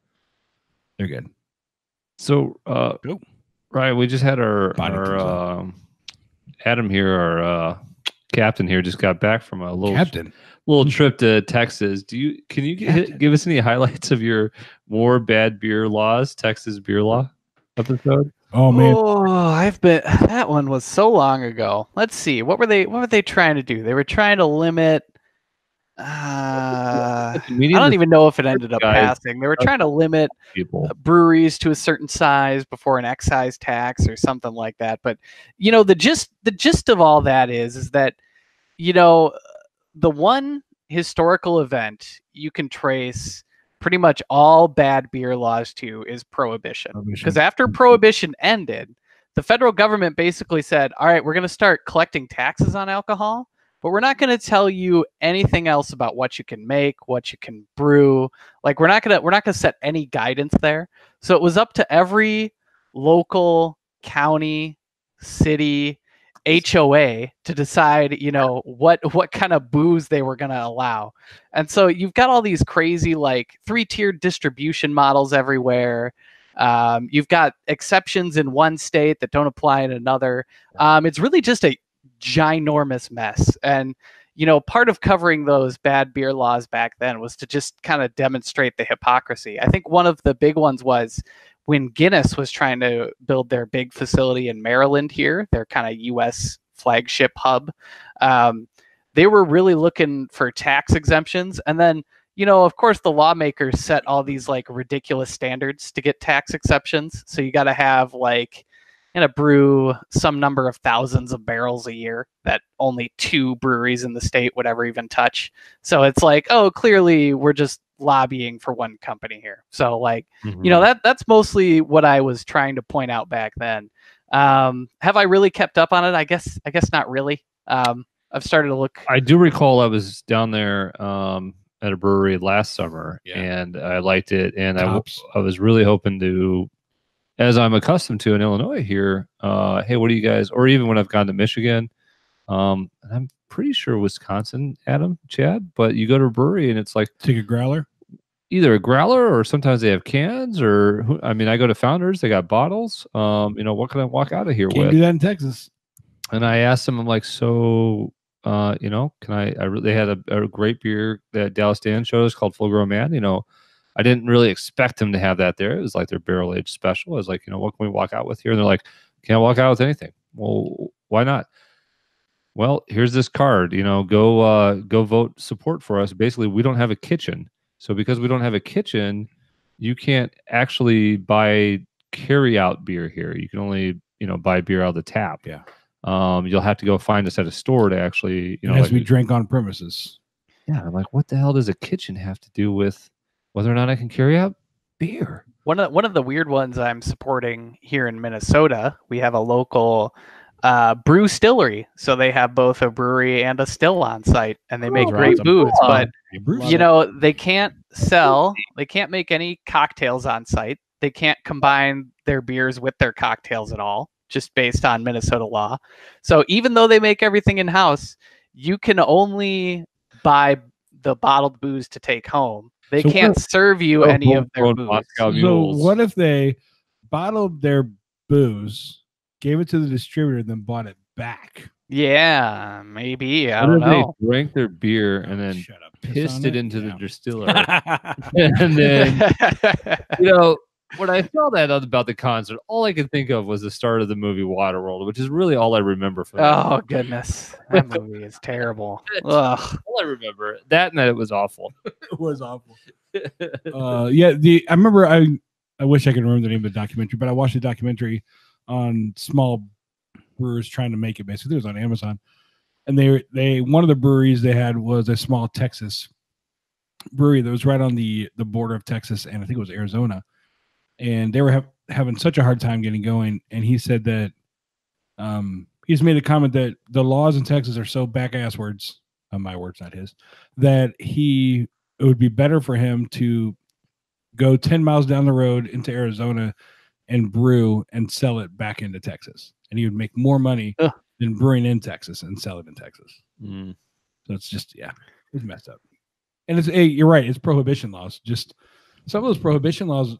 they're good. So, Ryan, we just had our Adam here, our captain here, just got back from a little trip to Texas. Can you give us any highlights of your more bad beer laws, Texas beer law episode? Oh man, that one was so long ago. Let's see, what were they trying to do? They were trying to limit. I don't even know if it ended up passing. They were trying to limit breweries to a certain size before an excise tax or something like that. But the gist of all that is that the one historical event you can trace pretty much all bad beer laws to is Prohibition. Because after Prohibition ended, the federal government basically said, all right, we're going to start collecting taxes on alcohol, but we're not going to tell you anything else about what you can make, what you can brew. Like we're not going to set any guidance there. So it was up to every local, county, city, HOA to decide, what kind of booze they were going to allow. And so you've got all these crazy, like 3-tiered distribution models everywhere. You've got exceptions in one state that don't apply in another. It's really just a ginormous mess. And, part of covering those bad beer laws back then was to just kind of demonstrate the hypocrisy. I think one of the big ones was when Guinness was trying to build their big facility in Maryland here, their kind of U.S. flagship hub. They were really looking for tax exemptions. And then, of course, the lawmakers set all these like ridiculous standards to get tax exceptions. So you got to have brew some number of thousands of barrels a year that only 2 breweries in the state would ever even touch. So it's like, oh, clearly we're just lobbying for one company here. So that's mostly what I was trying to point out back then. Have I really kept up on it? I guess not really. I've started to look. I do recall I was down there at a brewery last summer, and I liked it, and I was really hoping to, as I'm accustomed to in Illinois here, hey, what do you guys, or even when I've gone to Michigan, and I'm pretty sure Wisconsin, Chad, but you go to a brewery and it's like, take a growler, either a growler or sometimes they have cans, or I go to Founders, they got bottles. What can I walk out of here Can't with? do that in Texas. And I asked them, I'm like, so, can they had a great beer that Dallas Dan showed us called Full Grown Man. I didn't really expect them to have that there. It was like their barrel aged special. I was like, what can we walk out with here? And they're like, can't walk out with anything. Well, why not? Well, here's this card, go vote support for us. Basically, we don't have a kitchen. So because we don't have a kitchen, you can't actually buy carry out beer here. You can only, buy beer out of the tap. Yeah. You'll have to go find us at a store to actually, It has to be drank on premises. Yeah, I'm like, what the hell does a kitchen have to do with whether or not I can carry out beer? One of the weird ones I'm supporting here in Minnesota, we have a local brew distillery. So they have both a brewery and a still on site, and they make great booze. But they can't make any cocktails on site. They can't combine their beers with their cocktails at all, just based on Minnesota law. So even though they make everything in house, you can only buy the bottled booze to take home. They can't serve you any of their booze. So what if they bottled their booze, gave it to the distributor, and then bought it back? Yeah, maybe. I don't know. They drank their beer and then pissed it into the distiller. And then, when I saw that about the concert, all I could think of was the start of the movie Waterworld, which is really all I remember from that. Oh, goodness. That movie is terrible. Ugh. All I remember. That and that it was awful. It was awful. I remember, I wish I could remember the name of the documentary, but I watched a documentary on small brewers trying to make it. Basically, it was on Amazon. And they one of the breweries they had was a small Texas brewery that was right on the border of Texas, and I think it was Arizona. And they were having such a hard time getting going. And he said that he's made a comment that the laws in Texas are so back-ass words, my words, not his, that it would be better for him to go 10 miles down the road into Arizona and brew and sell it back into Texas. And he would make more money than brewing in Texas and sell it in Texas. Mm. So it's just, it's messed up. And you're right, it's prohibition laws. Just some of those prohibition laws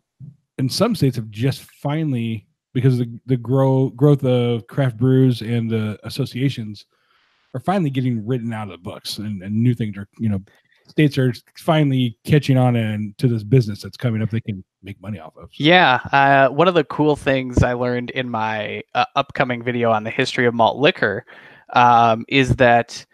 in some states have just finally, because of the growth of craft brews and the associations, are finally getting written out of the books, and new things are, states are finally catching on and to this business that's coming up they can make money off of. Yeah. One of the cool things I learned in my upcoming video on the history of malt liquor is that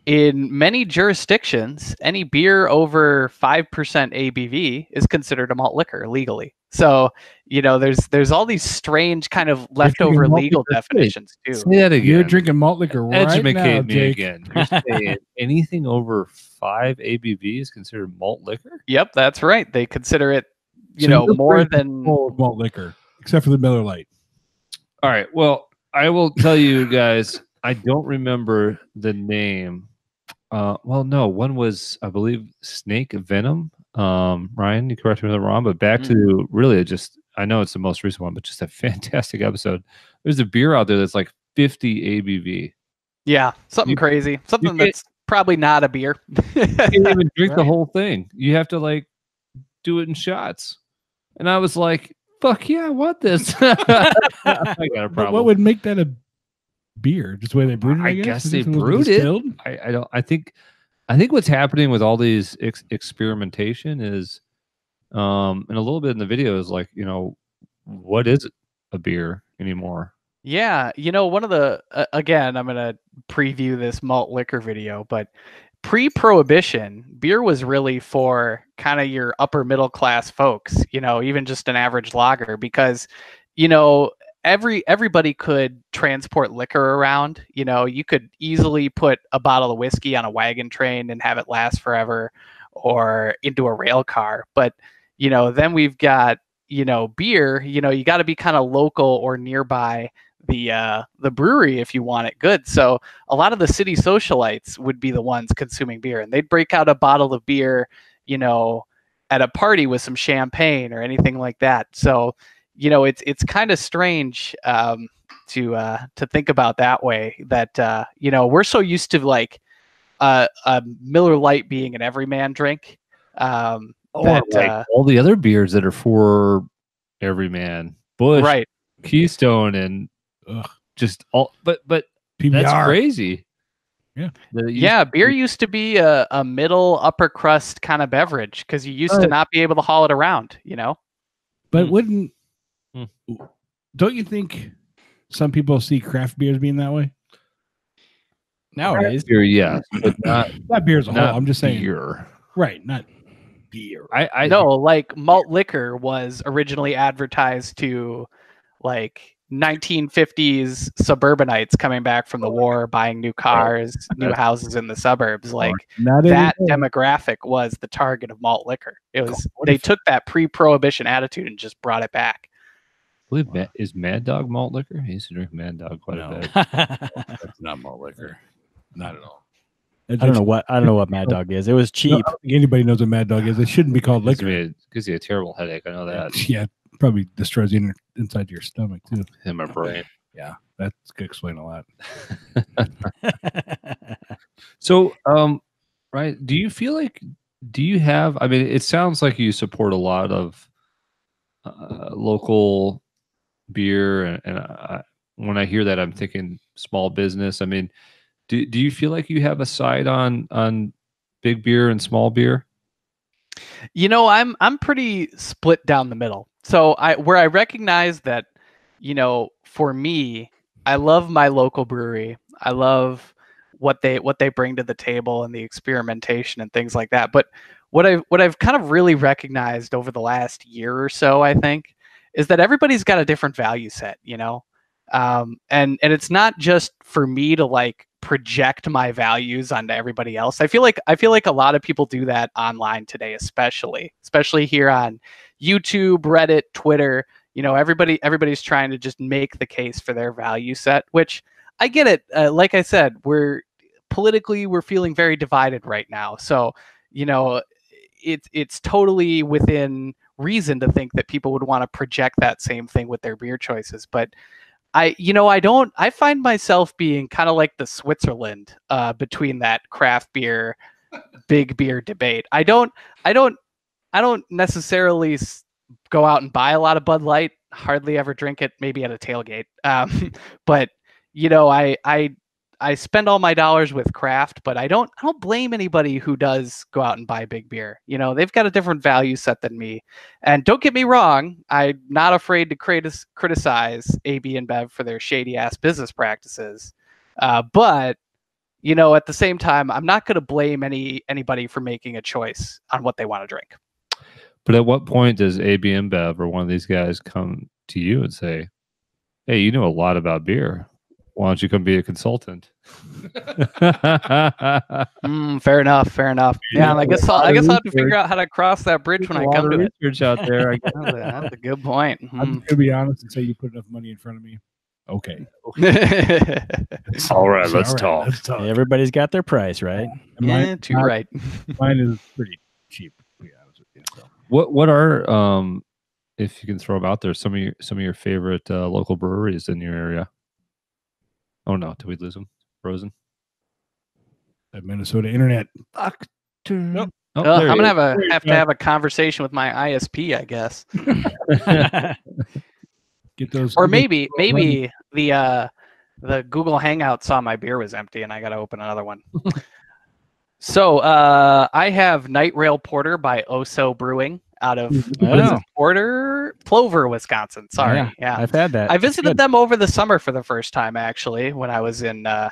in many jurisdictions, any beer over 5% ABV is considered a malt liquor legally. So, there's all these strange kind of leftover legal definitions too. Say that again. You're drinking malt liquor right now, Jake. Again. You're saying anything over 5 ABV is considered malt liquor? Yep, that's right. They consider it, more than malt liquor, except for the Miller Lite. All right. Well, I will tell you guys, I don't remember the name. No, one was, I believe, Snake Venom. Ryan, you correct me if I'm wrong, but back to really I know it's the most recent one, but just a fantastic episode. There's a beer out there that's like 50 ABV. Yeah, something crazy. Something that's probably not a beer. You can't even drink the whole thing. You have to do it in shots. And I was like, fuck yeah, I want this. I got a problem. But what would make that a beer? Just the way they brewed it? I guess they brewed it. I think what's happening with all these experimentation is, and a little bit in the video is what is a beer anymore? Yeah, one of the again, I'm gonna preview this malt liquor video, but pre-prohibition, beer was really for kind of your upper middle class folks, even just an average lager, because everybody could transport liquor around. You could easily put a bottle of whiskey on a wagon train and have it last forever, or into a rail car. But then we've got beer. You got to be kind of local or nearby the brewery if you want it good. So a lot of the city socialites would be the ones consuming beer, and they'd break out a bottle of beer, at a party with some champagne or anything like that. So it's kind of strange to think about that way, that we're so used to a Miller Lite being an everyman drink. All the other beers that are for everyman, Busch, right, Keystone, and just all, but PBR. That's crazy. Yeah. Beer used to be a middle upper crust kind of beverage, because you used to not be able to haul it around. But don't you think some people see craft beers being that way nowadays? Beer, yes, but not beer as a whole. I'm just saying beer. Right, not beer. I No, like malt liquor was originally advertised to like 1950s suburbanites coming back from the war, buying new cars, new houses in the suburbs. Like Not that anymore. demographic was the target of malt liquor. It was What they if- took that pre-prohibition attitude and just brought it back. believe is Mad Dog malt liquor? I used to drink Mad Dog quite No. a bit. That's not malt liquor. Not at all. I don't know what Mad Dog is. It was No, cheap. I don't think anybody knows what Mad Dog is. It shouldn't be called liquor. It gives you a terrible headache. I know that. Yeah, probably destroys the inside your stomach too. In my brain. Yeah, that could explain a lot. So, right? Do you feel like? Do you have? I mean, it sounds like you support a lot of local beer, and when I hear that, I'm thinking small business. I mean, do you feel like you have a side on big beer and small beer? You know, I'm pretty split down the middle. So I recognize that, you know, for me, I love my local brewery. I love what they bring to the table and the experimentation and things like that. But what I've kind of really recognized over the last year or so, I think, is that everybody's got a different value set, you know? And it's not just for me to like project my values onto everybody else. I feel like a lot of people do that online today, especially here on YouTube, Reddit, Twitter. You know, everybody's trying to just make the case for their value set, which I get it. Like I said, we're feeling very divided right now. So, you know, it's totally within reason to think that people would want to project that same thing with their beer choices. But I find myself being kind of like the Switzerland between that craft beer, big beer debate. I don't necessarily go out and buy a lot of Bud Light. Hardly ever drink it, maybe at a tailgate. But you know, I spend all my dollars with craft, but I don't blame anybody who does go out and buy big beer. You know, they've got a different value set than me. And don't get me wrong, I'm not afraid to criticize AB and Bev for their shady ass business practices. But you know, at the same time, I'm not going to blame anybody for making a choice on what they want to drink. But at what point does AB and Bev or one of these guys come to you and say, "Hey, you know a lot about beer. Why don't you come be a consultant?" Fair enough. Yeah, I guess I'll have to figure out how to cross that bridge when I come to it. Research out there. That's a good point. I'm just gonna be honest and say you put enough money in front of me. Okay. All right, let's talk. Hey, everybody's got their price, right? Yeah, too right. Mine is pretty cheap. To be honest with you. So. What are if you can throw them out there, some of your favorite local breweries in your area? Oh no, did we lose them? Frozen. That Minnesota internet. Nope. I'm gonna have to have a conversation with my ISP, I guess. Get those. Or maybe the Google Hangout saw my beer was empty and I got to open another one. So I have Night Rail Porter by Oso Brewing out of what is it? Plover, Wisconsin. Sorry, yeah. I've had that. I visited them over the summer for the first time, actually, when I was in the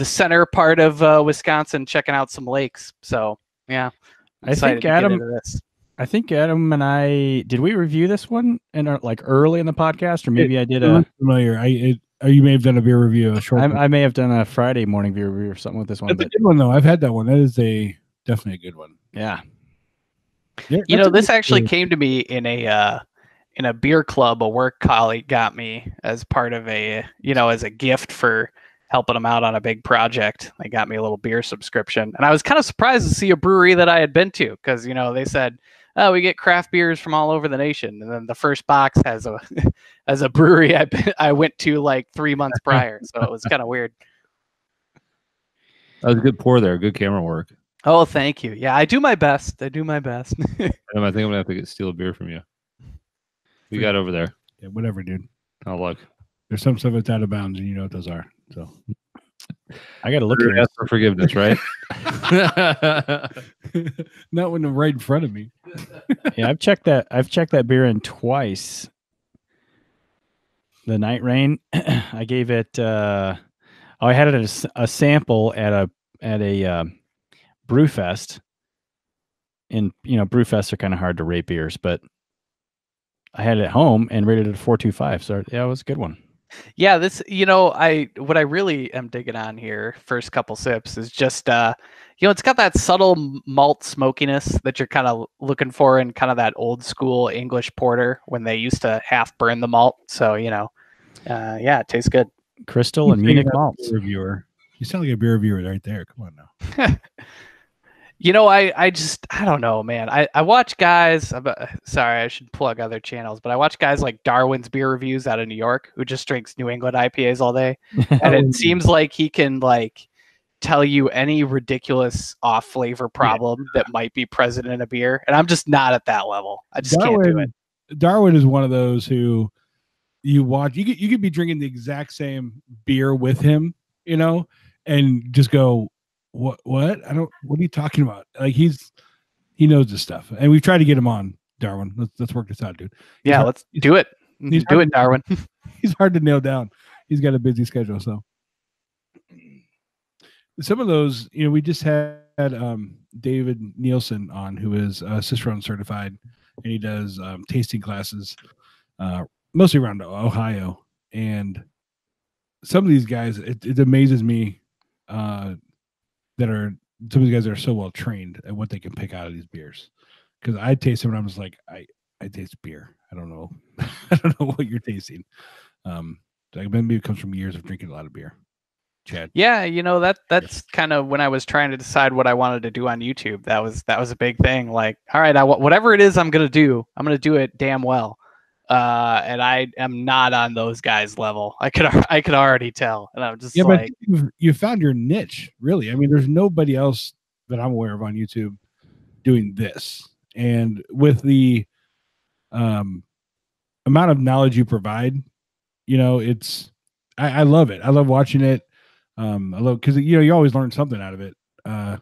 center part of Wisconsin checking out some lakes. So yeah, I think Adam and I did we review this one in our, like early in the podcast, or maybe I did a familiar. You may have done a beer review. I may have done a Friday morning beer review or something with this one. That's a good one though. I've had that one. That is definitely a good one. Yeah. You know, this actually came to me in a beer club. A work colleague got me as part of as a gift for helping them out on a big project. They got me a little beer subscription, and I was kind of surprised to see a brewery that I had been to, because they said, "Oh, we get craft beers from all over the nation," and then the first box has a brewery I went to like 3 months prior, so it was kind of weird. That was a good pour there. Good camera work. Oh, thank you. Yeah, I do my best. I think I'm gonna have to steal a beer from you. We got over there. Yeah, whatever, dude. Oh, look. There's some stuff that's out of bounds, and you know what those are. So I got to look here. Ask for forgiveness, right? Not when they're right in front of me. Yeah, I've checked that beer in twice. The Night Rain, I gave it. I had it as a sample at a Brewfest, and Brewfests are kind of hard to rate beers, but I had it at home and rated it a 4.25. So yeah, it was a good one. Yeah, this, what I really am digging on here, first couple sips, is just, it's got that subtle malt smokiness that you're kind of looking for in kind of that old school English porter when they used to half burn the malt. So, yeah, it tastes good. Crystal and Munich malts. Reviewer. You sound like a beer reviewer right there. Come on now. I don't know, man. I watch guys, sorry, I should plug other channels, but I watch guys like Darwin's Beer Reviews out of New York who just drinks New England IPAs all day. And it seems like he can tell you any ridiculous off flavor problem that might be present in a beer. And I'm just not at that level. I just can't do it. Darwin is one of those who you watch, you could be drinking the exact same beer with him, and just go, what what are you talking about? Like he knows this stuff, and we've tried to get him on. Darwin, let's work this out, dude. Let's do it. Do it, Darwin. He's hard to nail down. He's got a busy schedule. So some of those, we just had David Nielsen on, who is Cicerone certified, and he does tasting classes mostly around Ohio. And some of these guys, it amazes me some of these guys that are so well trained at what they can pick out of these beers. Because I taste them and I'm just like, I taste beer. I don't know. I don't know what you're tasting. Maybe it comes from years of drinking a lot of beer. Chad. Yeah, that's kind of when I was trying to decide what I wanted to do on YouTube. That was a big thing. Like, all right, whatever it is I'm gonna do it damn well. And I am not on those guys' level. I could already tell, and I'm just but you found your niche, really. I mean, there's nobody else that I'm aware of on YouTube doing this, and with the amount of knowledge you provide, it's I love it. I love watching it. I love because you always learn something out of it, and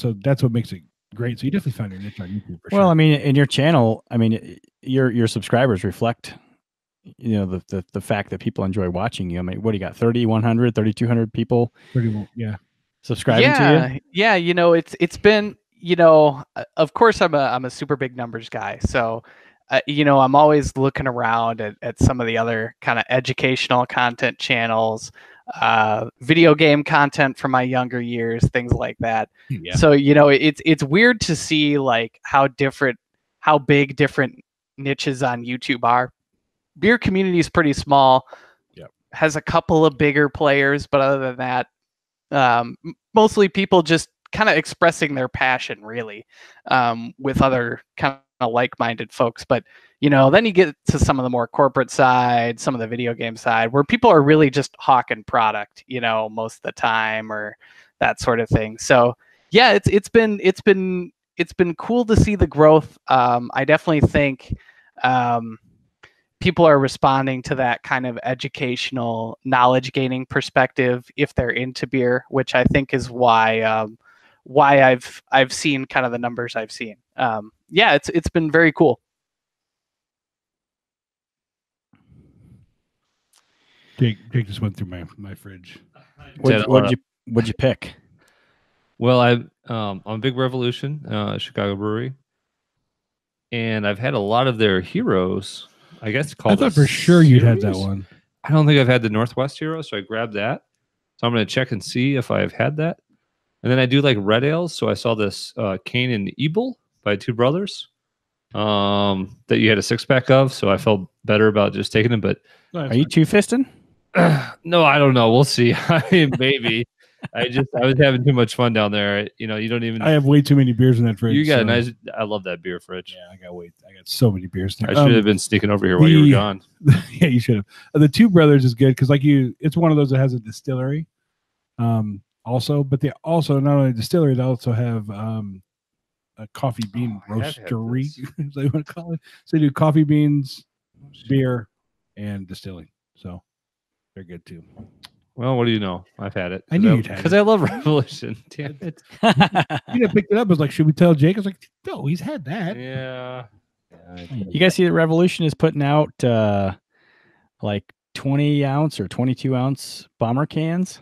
so that's what makes it great. So you definitely found your niche on YouTube for sure. Well, I mean, in your channel, I mean, your subscribers reflect, the fact that people enjoy watching you. I mean, what do you got? 3,100, 3,200 people. Subscribing to you. Yeah. It's been, of course I'm a super big numbers guy. So, I'm always looking around at some of the other kind of educational content channels, video game content from my younger years, things like that. Yeah. So, it's weird to see how big different niches on YouTube are. Beer community is pretty small. Yep. Has a couple of bigger players, but other than that, mostly people just kind of expressing their passion, really, with other kind of like-minded folks. But then you get to some of the more corporate side, some of the video game side, where people are really just hawking product, most of the time, or that sort of thing. So yeah, it's been cool to see the growth. I definitely think people are responding to that kind of educational, knowledge gaining perspective if they're into beer, which I think is why I've seen kind of the numbers I've seen. Yeah, it's been very cool. Jake just went through my fridge. What'd you pick? Well, I'm a big Revolution, Chicago brewery, and I've had a lot of their heroes. I guess called. I thought for sure you'd had that one. I don't think I've had the Northwest Hero, so I grabbed that. So I'm going to check and see if I've had that. And then I do like red ales. So I saw this Cain and Ebel by two brothers that you had a 6-pack of. So I felt better about just taking them. But are you two-fisting? No, I don't know. We'll see. I mean, maybe. I was having too much fun down there. You don't even. I have way too many beers in that fridge. You got a nice. I love that beer fridge. Yeah, I got so many beers there. I should have been sneaking over here while you were gone. Yeah, you should have. The Two Brothers is good because it's one of those that has a distillery. Also, but they also not only a distillery, they also have a coffee bean roastery. Is that what you want to call it? So they do coffee beans, beer, and distilling. So they're good too. Well, what do you know? I've had it. I knew you'd had it. Because I love Revolution. Damn it. You picked it up. I was like, should we tell Jake? I was like, no, he's had that. Yeah. You guys see that Revolution is putting out like 20 ounce or 22 ounce bomber cans?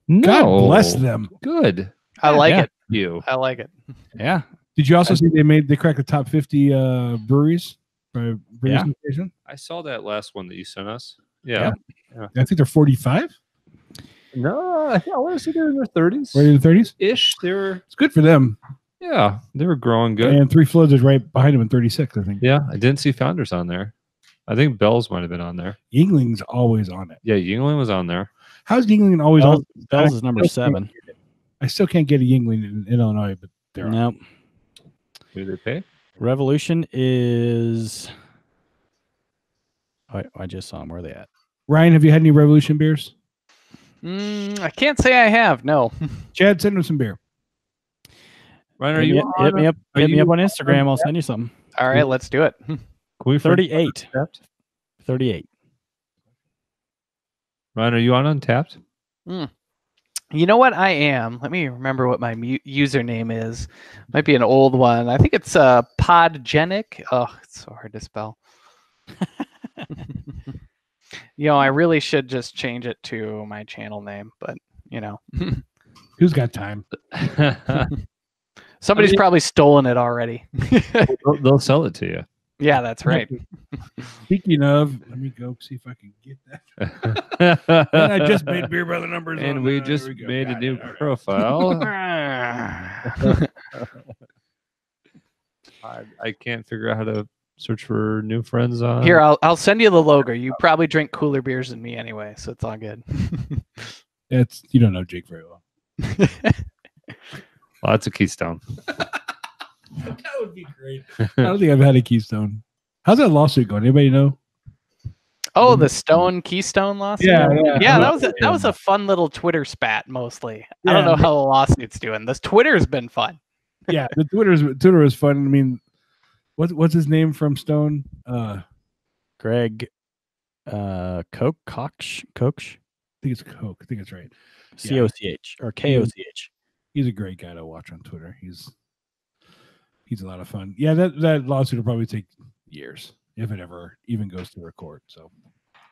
No. God bless them. Good. I like it. You. I like it. Yeah. Did you also see they cracked the top 50 breweries by Brewers Association? I saw that last one that you sent us. Yeah. I think they're 45. No, I want to say they're in their 30s. Right in the 30s ish. It's good for them. Yeah, they were growing good. And Three Floyds is right behind them in 36, I think. Yeah, I didn't see Founders on there. I think Bell's might have been on there. Yingling's always on it. Yeah, Yingling was on there. How's Yingling always on? Bell's is number 7. I still can't get a Yingling in Illinois, but they're on. Nope. Who do they pay? Revolution is. I just saw them. Where are they at? Ryan, have you had any Revolution beers? I can't say I have. No. Chad, send him some beer. Ryan, are Hit you me, on, hit me up. are Hit me you up on Instagram. I'll send you something. All right, let's do it. Can we 38. 38. Ryan, are you on Untapped? You know what? I am. Let me remember what my username is. Might be an old one. I think it's Podgenic. Oh, it's so hard to spell. I really should just change it to my channel name, but Who's got time? Somebody's probably stolen it already. They'll sell it to you. Yeah, that's right. Speaking of, let me go see if I can get that. And I just made Beer Brother numbers. And on, we there just we go. made a Got new it. All right. profile. I can't figure out how to search for new friends on. Here, I'll send you the logo. You probably drink cooler beers than me anyway, so it's all good. You don't know Jake very well. Well, that's a Keystone. That would be great. I don't think I've had a Keystone. How's that lawsuit going? Anybody know? Oh, the Stone Keystone lawsuit. Yeah. That was a fun little Twitter spat. Mostly, I don't know how the lawsuit's doing. This Twitter's been fun. Yeah, the Twitter is fun. I mean, what's his name from Stone? Greg Koch? I think it's Coke. I think it's right. COCH or KOCH. He's a great guy to watch on Twitter. He's a lot of fun. Yeah, that lawsuit will probably take years if it ever even goes to court. So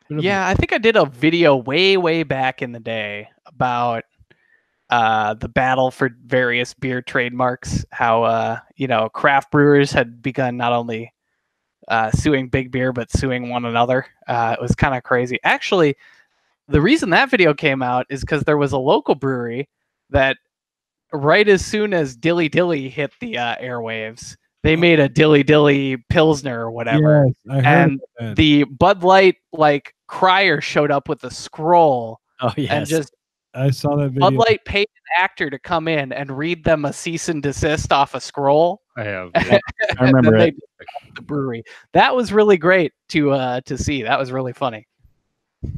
yeah, I think I did a video way back in the day about the battle for various beer trademarks. How craft brewers had begun not only suing Big Beer but suing one another. It was kind of crazy. Actually, the reason that video came out is because there was a local brewery that right as soon as Dilly Dilly hit the airwaves, they made a Dilly Dilly Pilsner or whatever. Yes, I heard and that. the Bud Light crier showed up with a scroll. Oh, yes. And just I saw that video. Bud Light paid an actor to come in and read them a cease and desist off a scroll. I have. I remember and then it. they the brewery. That was really great to see. That was really funny.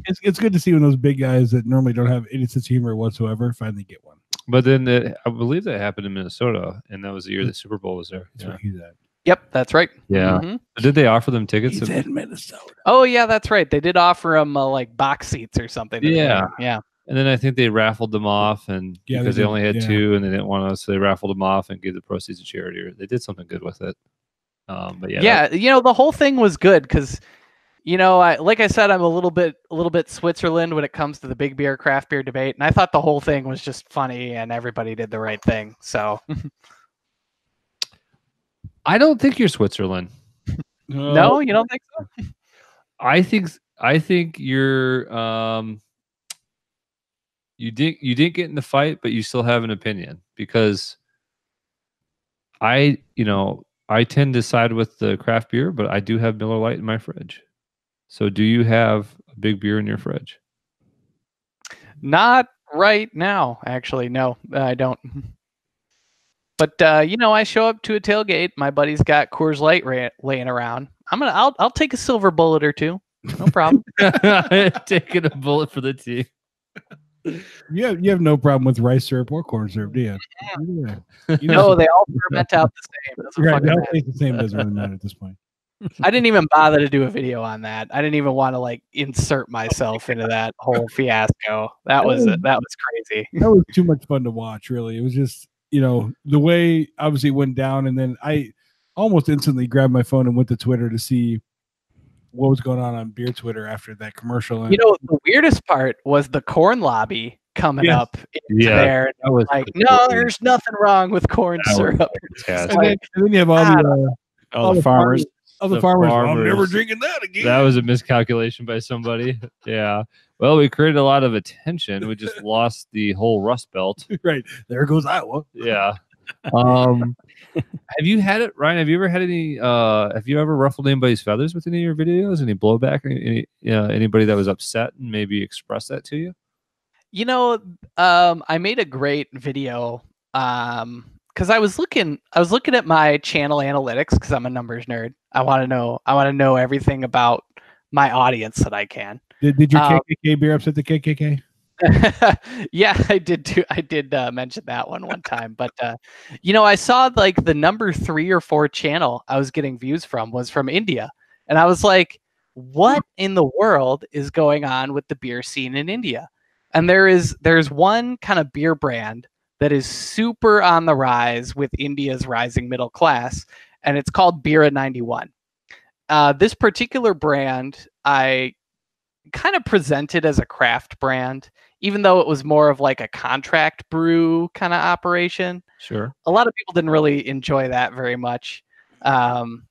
It's good to see when those big guys that normally don't have any sense of humor whatsoever finally get one. But then I believe that happened in Minnesota, and that was the year the Super Bowl was there. That's where he's at. Yep, that's right. Yeah. Mhm. Did they offer them tickets? He's in Minnesota. Oh yeah, that's right. They did offer them box seats or something. Yeah. Yeah. And then I think they raffled them off, and Yeah, because they they did, only had yeah. 2, and they didn't want us, so they raffled them off and gave the proceeds to charity. Or they did something good with it. But yeah, The whole thing was good because, like I said, I'm a little bit Switzerland when it comes to the big beer craft beer debate, and I thought the whole thing was just funny and everybody did the right thing. So I don't think you're Switzerland. no, you don't think so? I think you're you didn't get in the fight, but you still have an opinion, because I tend to side with the craft beer, but I do have Miller Lite in my fridge. So do you have a big beer in your fridge? Not right now, actually. No, I don't. But I show up to a tailgate. My buddy's got Coors Light laying around. I'll take a silver bullet or two. No problem. Taking a bullet for the team. You have no problem with rice syrup or corn syrup, do you? Yeah. No, they all ferment out the same. Doesn't Right, fucking they all matter. taste the same. Doesn't really matter at this point. I didn't even bother to do a video on that. I didn't even want to insert myself into that whole fiasco. That was crazy. That was too much fun to watch. Really, it was just the way obviously it went down, and then I almost instantly grabbed my phone and went to Twitter to see what was going on beer Twitter after that commercial. And The weirdest part was the corn lobby coming Yes. up into Yeah, there. And that was like, pretty no, cool. there's nothing wrong with corn That was syrup. fantastic. And then you have all the All the farmers. all the The farmers. I'm farmers. never drinking that again. That was a miscalculation by somebody. Yeah. Well, we created a lot of attention. We just lost the whole Rust Belt. right. There goes Iowa. Yeah. Have you had it, Ryan? Have you ever had any? Have you ever ruffled anybody's feathers with any of your videos? Any blowback? Anybody that was upset and maybe expressed that to you? You know, I made a great video because I was looking at my channel analytics because I'm a numbers nerd. I want to know everything about my audience that I can. Did your KKK beer upset the KKK? Yeah, I did mention that one time, but you know, I saw like the number 3 or 4 channel I was getting views from was from India, and I was like, what in the world is going on with the beer scene in India? And there's one kind of beer brand that is super on the rise with India's rising middle class, and it's called E19. This particular brand I kind of presented as a craft brand, even though it was more of like a contract brew kind of operation. Sure. A lot of people didn't really enjoy that very much. Some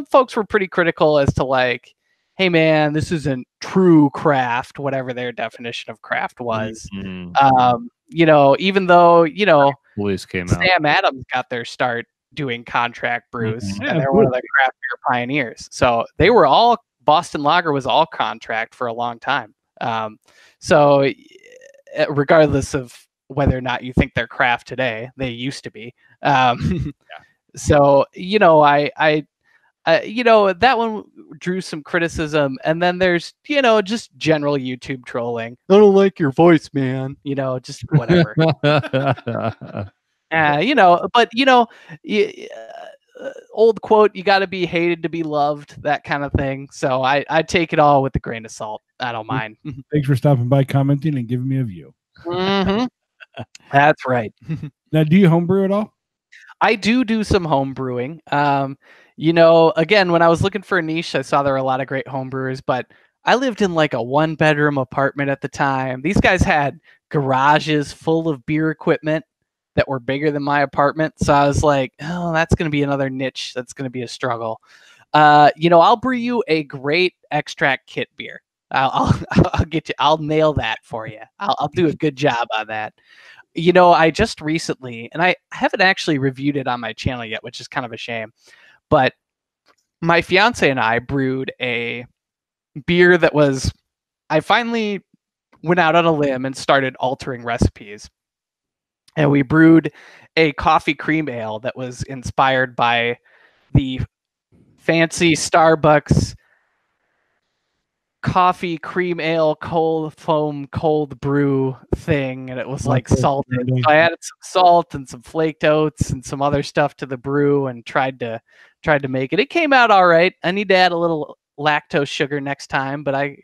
folks were pretty critical as to like, hey man, this isn't true craft, whatever their definition of craft was. Mm-hmm. You know, even though, you know, Police came out. Sam Adams got their start doing contract brews, Mhm. and they're one of the craft beer pioneers. So they were all, Boston Lager was all contract for a long time. So regardless of whether or not you think they're craft today, they used to be. So, you know, I you know, that one drew some criticism, and then there's, you know, just general YouTube trolling. I don't like your voice, man. You know, just whatever. You know, but you know, old quote, you got to be hated to be loved, that kind of thing. So I take it all with a grain of salt. I don't mind. Thanks for stopping by, commenting, and giving me a view. Mm-hmm. That's right. Now, do you homebrew at all? I do some home brewing. You know, again, when I was looking for a niche, I saw there were a lot of great home brewers, but I lived in like a 1-bedroom apartment at the time. These guys had garages full of beer equipment that were bigger than my apartment. So I was like, oh, that's going to be another niche. That's going to be a struggle. You know, I'll brew you a great extract kit beer. I'll I'll nail that for you. I'll do a good job on that. You know, I just recently, and I haven't actually reviewed it on my channel yet, which is kind of a shame, but my fiance and I brewed a beer that was, I finally went out on a limb and started altering recipes. And we brewed a coffee cream ale that was inspired by the fancy Starbucks coffee cream ale cold foam cold brew thing, and it was like salted. So I added some salt and some flaked oats and some other stuff to the brew and tried to make it. It came out all right. I need to add a little lactose sugar next time, but I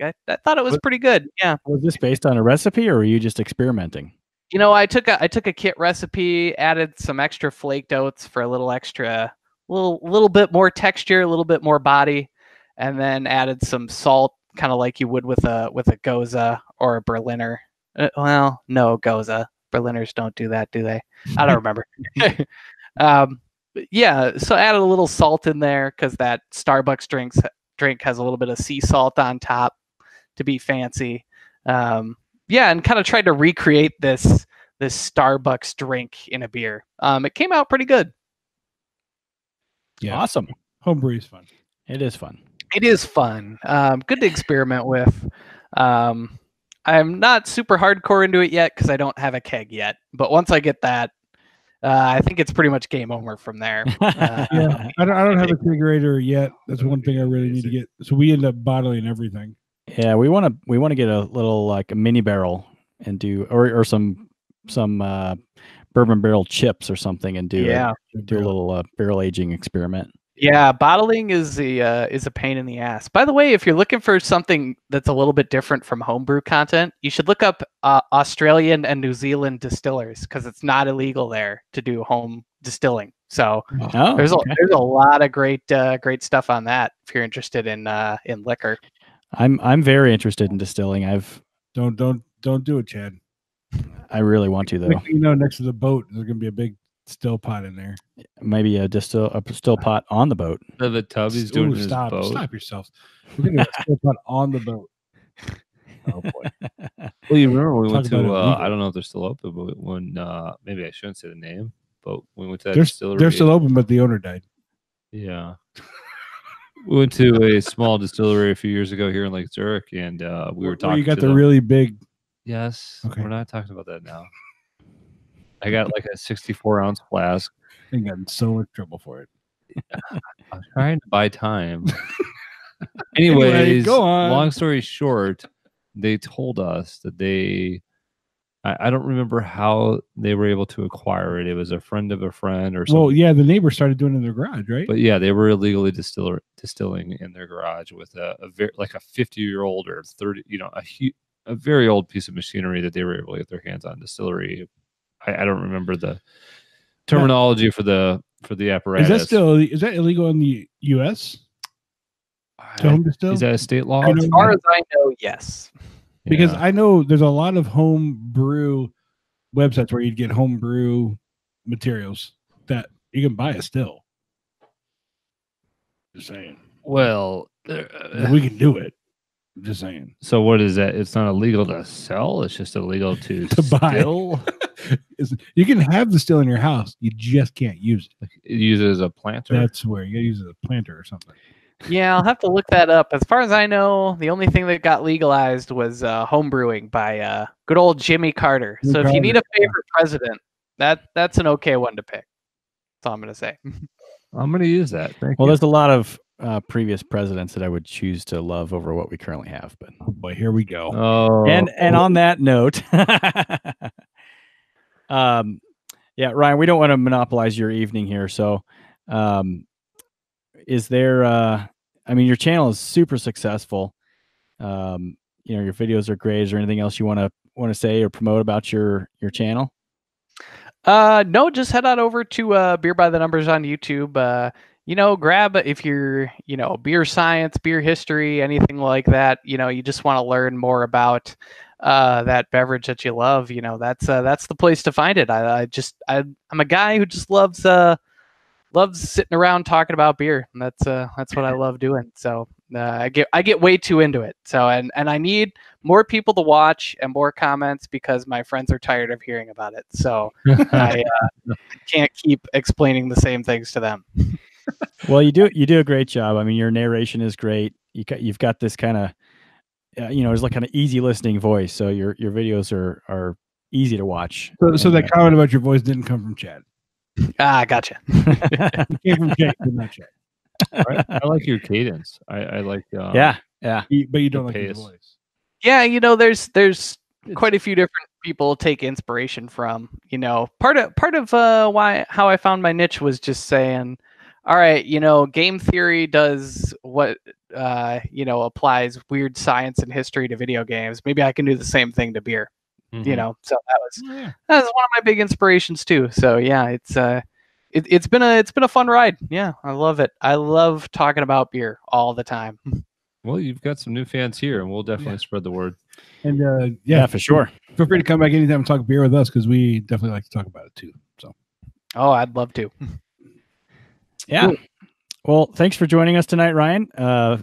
thought it was pretty good. Yeah. Was this based on a recipe, or were you just experimenting? You know, I took a kit recipe, added some extra flaked oats for a little extra, little bit more texture, a little bit more body, and then added some salt, kind of like you would with a Goza or a Berliner. Well, no, Goza. Berliners don't do that, do they? I don't remember. Yeah, so added a little salt in there because that Starbucks drink has a little bit of sea salt on top to be fancy. Yeah, and kind of tried to recreate this Starbucks drink in a beer. It came out pretty good. Yeah, Awesome. homebrew is fun. It is fun. It is fun. Good to experiment with. I'm not super hardcore into it yet because I don't have a keg yet. But once I get that, I think it's pretty much game over from there. Yeah, I don't have a kegerator yet. That's one thing I really need to get. So we end up bottling everything. Yeah, we want to get a little like a mini barrel and do or some bourbon barrel chips or something and do a little barrel aging experiment. Yeah, bottling is a pain in the ass. By the way, if you're looking for something that's a little bit different from homebrew content, you should look up Australian and New Zealand distillers because it's not illegal there to do home distilling. So there's a lot of great stuff on that if you're interested in liquor. I'm very interested in distilling. Don't Don't do it, Chad. I really want to, though. Next thing you know, next to the boat, there's gonna be a big still pot in there. Maybe a still pot on the boat. The tub he's doing in his boat. Stop yourselves. We're gonna have a still pot on the boat. Oh boy. Well, you remember we Talk went to about illegal. I don't know if they're still open, but when maybe I shouldn't say the name, but we went to that They're distillery. still open, but the owner died. Yeah. We went to a small distillery a few years ago here in Lake Zurich, and we were talking. You got to the them. really big. Yes. Okay. We're not talking about that now. I got like a 64-ounce flask. I got in so much trouble for it. I'm trying to buy time. Anyways, go on. long story short, they told us that I don't remember how they were able to acquire it. It was a friend of a friend or something. Well, yeah, the neighbor started doing it in their garage, right? But yeah, they were illegally distilling in their garage with a 50-year-old or 30, a very old piece of machinery that they were able to get their hands on. Distillery. I don't remember the terminology for the apparatus. Is that illegal in the U.S.? to home distill? Is that a state law? As far as I know, yes. Because Yeah. I know there's a lot of home brew websites where you'd get home brew materials that you can buy a still. Just saying. Well, We can do it. I'm just saying. so what is that? It's not illegal to sell. It's just illegal to buy. still? You can have the still in your house. You just can't use it. Use it as a planter. That's where you gotta use it as a planter or something. Yeah, I'll have to look that up. As far as I know, the only thing that got legalized was home brewing by good old Jimmy Carter. Jimmy So if you need a Carter, favorite president, that's an okay one to pick. That's all I'm gonna say. I'm going to use that. Thank Well, you. there's a lot of previous presidents that I would choose to love over what we currently have. But Oh boy, here we go. Oh, and on that note, yeah, Ryan, we don't want to monopolize your evening here. So, is there? I mean, your channel is super successful. Your videos are great. Is there anything else you want to say or promote about your channel? No, just head on over to Beer by the Numbers on YouTube. Grab if you're, beer science, beer history, anything like that. You just want to learn more about that beverage that you love. That's the place to find it. I'm a guy who just loves sitting around talking about beer. And that's what I love doing. So I get way too into it. So and I need more people to watch and more comments because my friends are tired of hearing about it. So I can't keep explaining the same things to them. Well, you do a great job. I mean, your narration is great. You've got this kind of, it's like kind of easy listening voice. So your videos are easy to watch. So that comment about your voice didn't come from Chad. Gotcha. It came from Jake, but not Chad. I like your cadence. I like. Yeah. But you don't The like his pace. voice. Yeah, there's quite a few different people take inspiration from. Part of how I found my niche was just saying, all right, game theory does what applies weird science and history to video games. Maybe I can do the same thing to beer. Mhm. So that was one of my big inspirations too. So yeah, it's been a fun ride. Yeah, I love it. I love talking about beer all the time. Well, you've got some new fans here, and we'll definitely spread the word. And Yeah, for sure. feel free to come back anytime and talk beer with us because we definitely like to talk about it too. So Oh, I'd love to. Yeah. Well, thanks for joining us tonight, Ryan.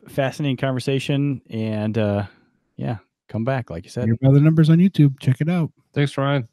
Fascinating conversation, and come back, like you said. Beer by the Numbers on YouTube. Check it out. Thanks, Ryan.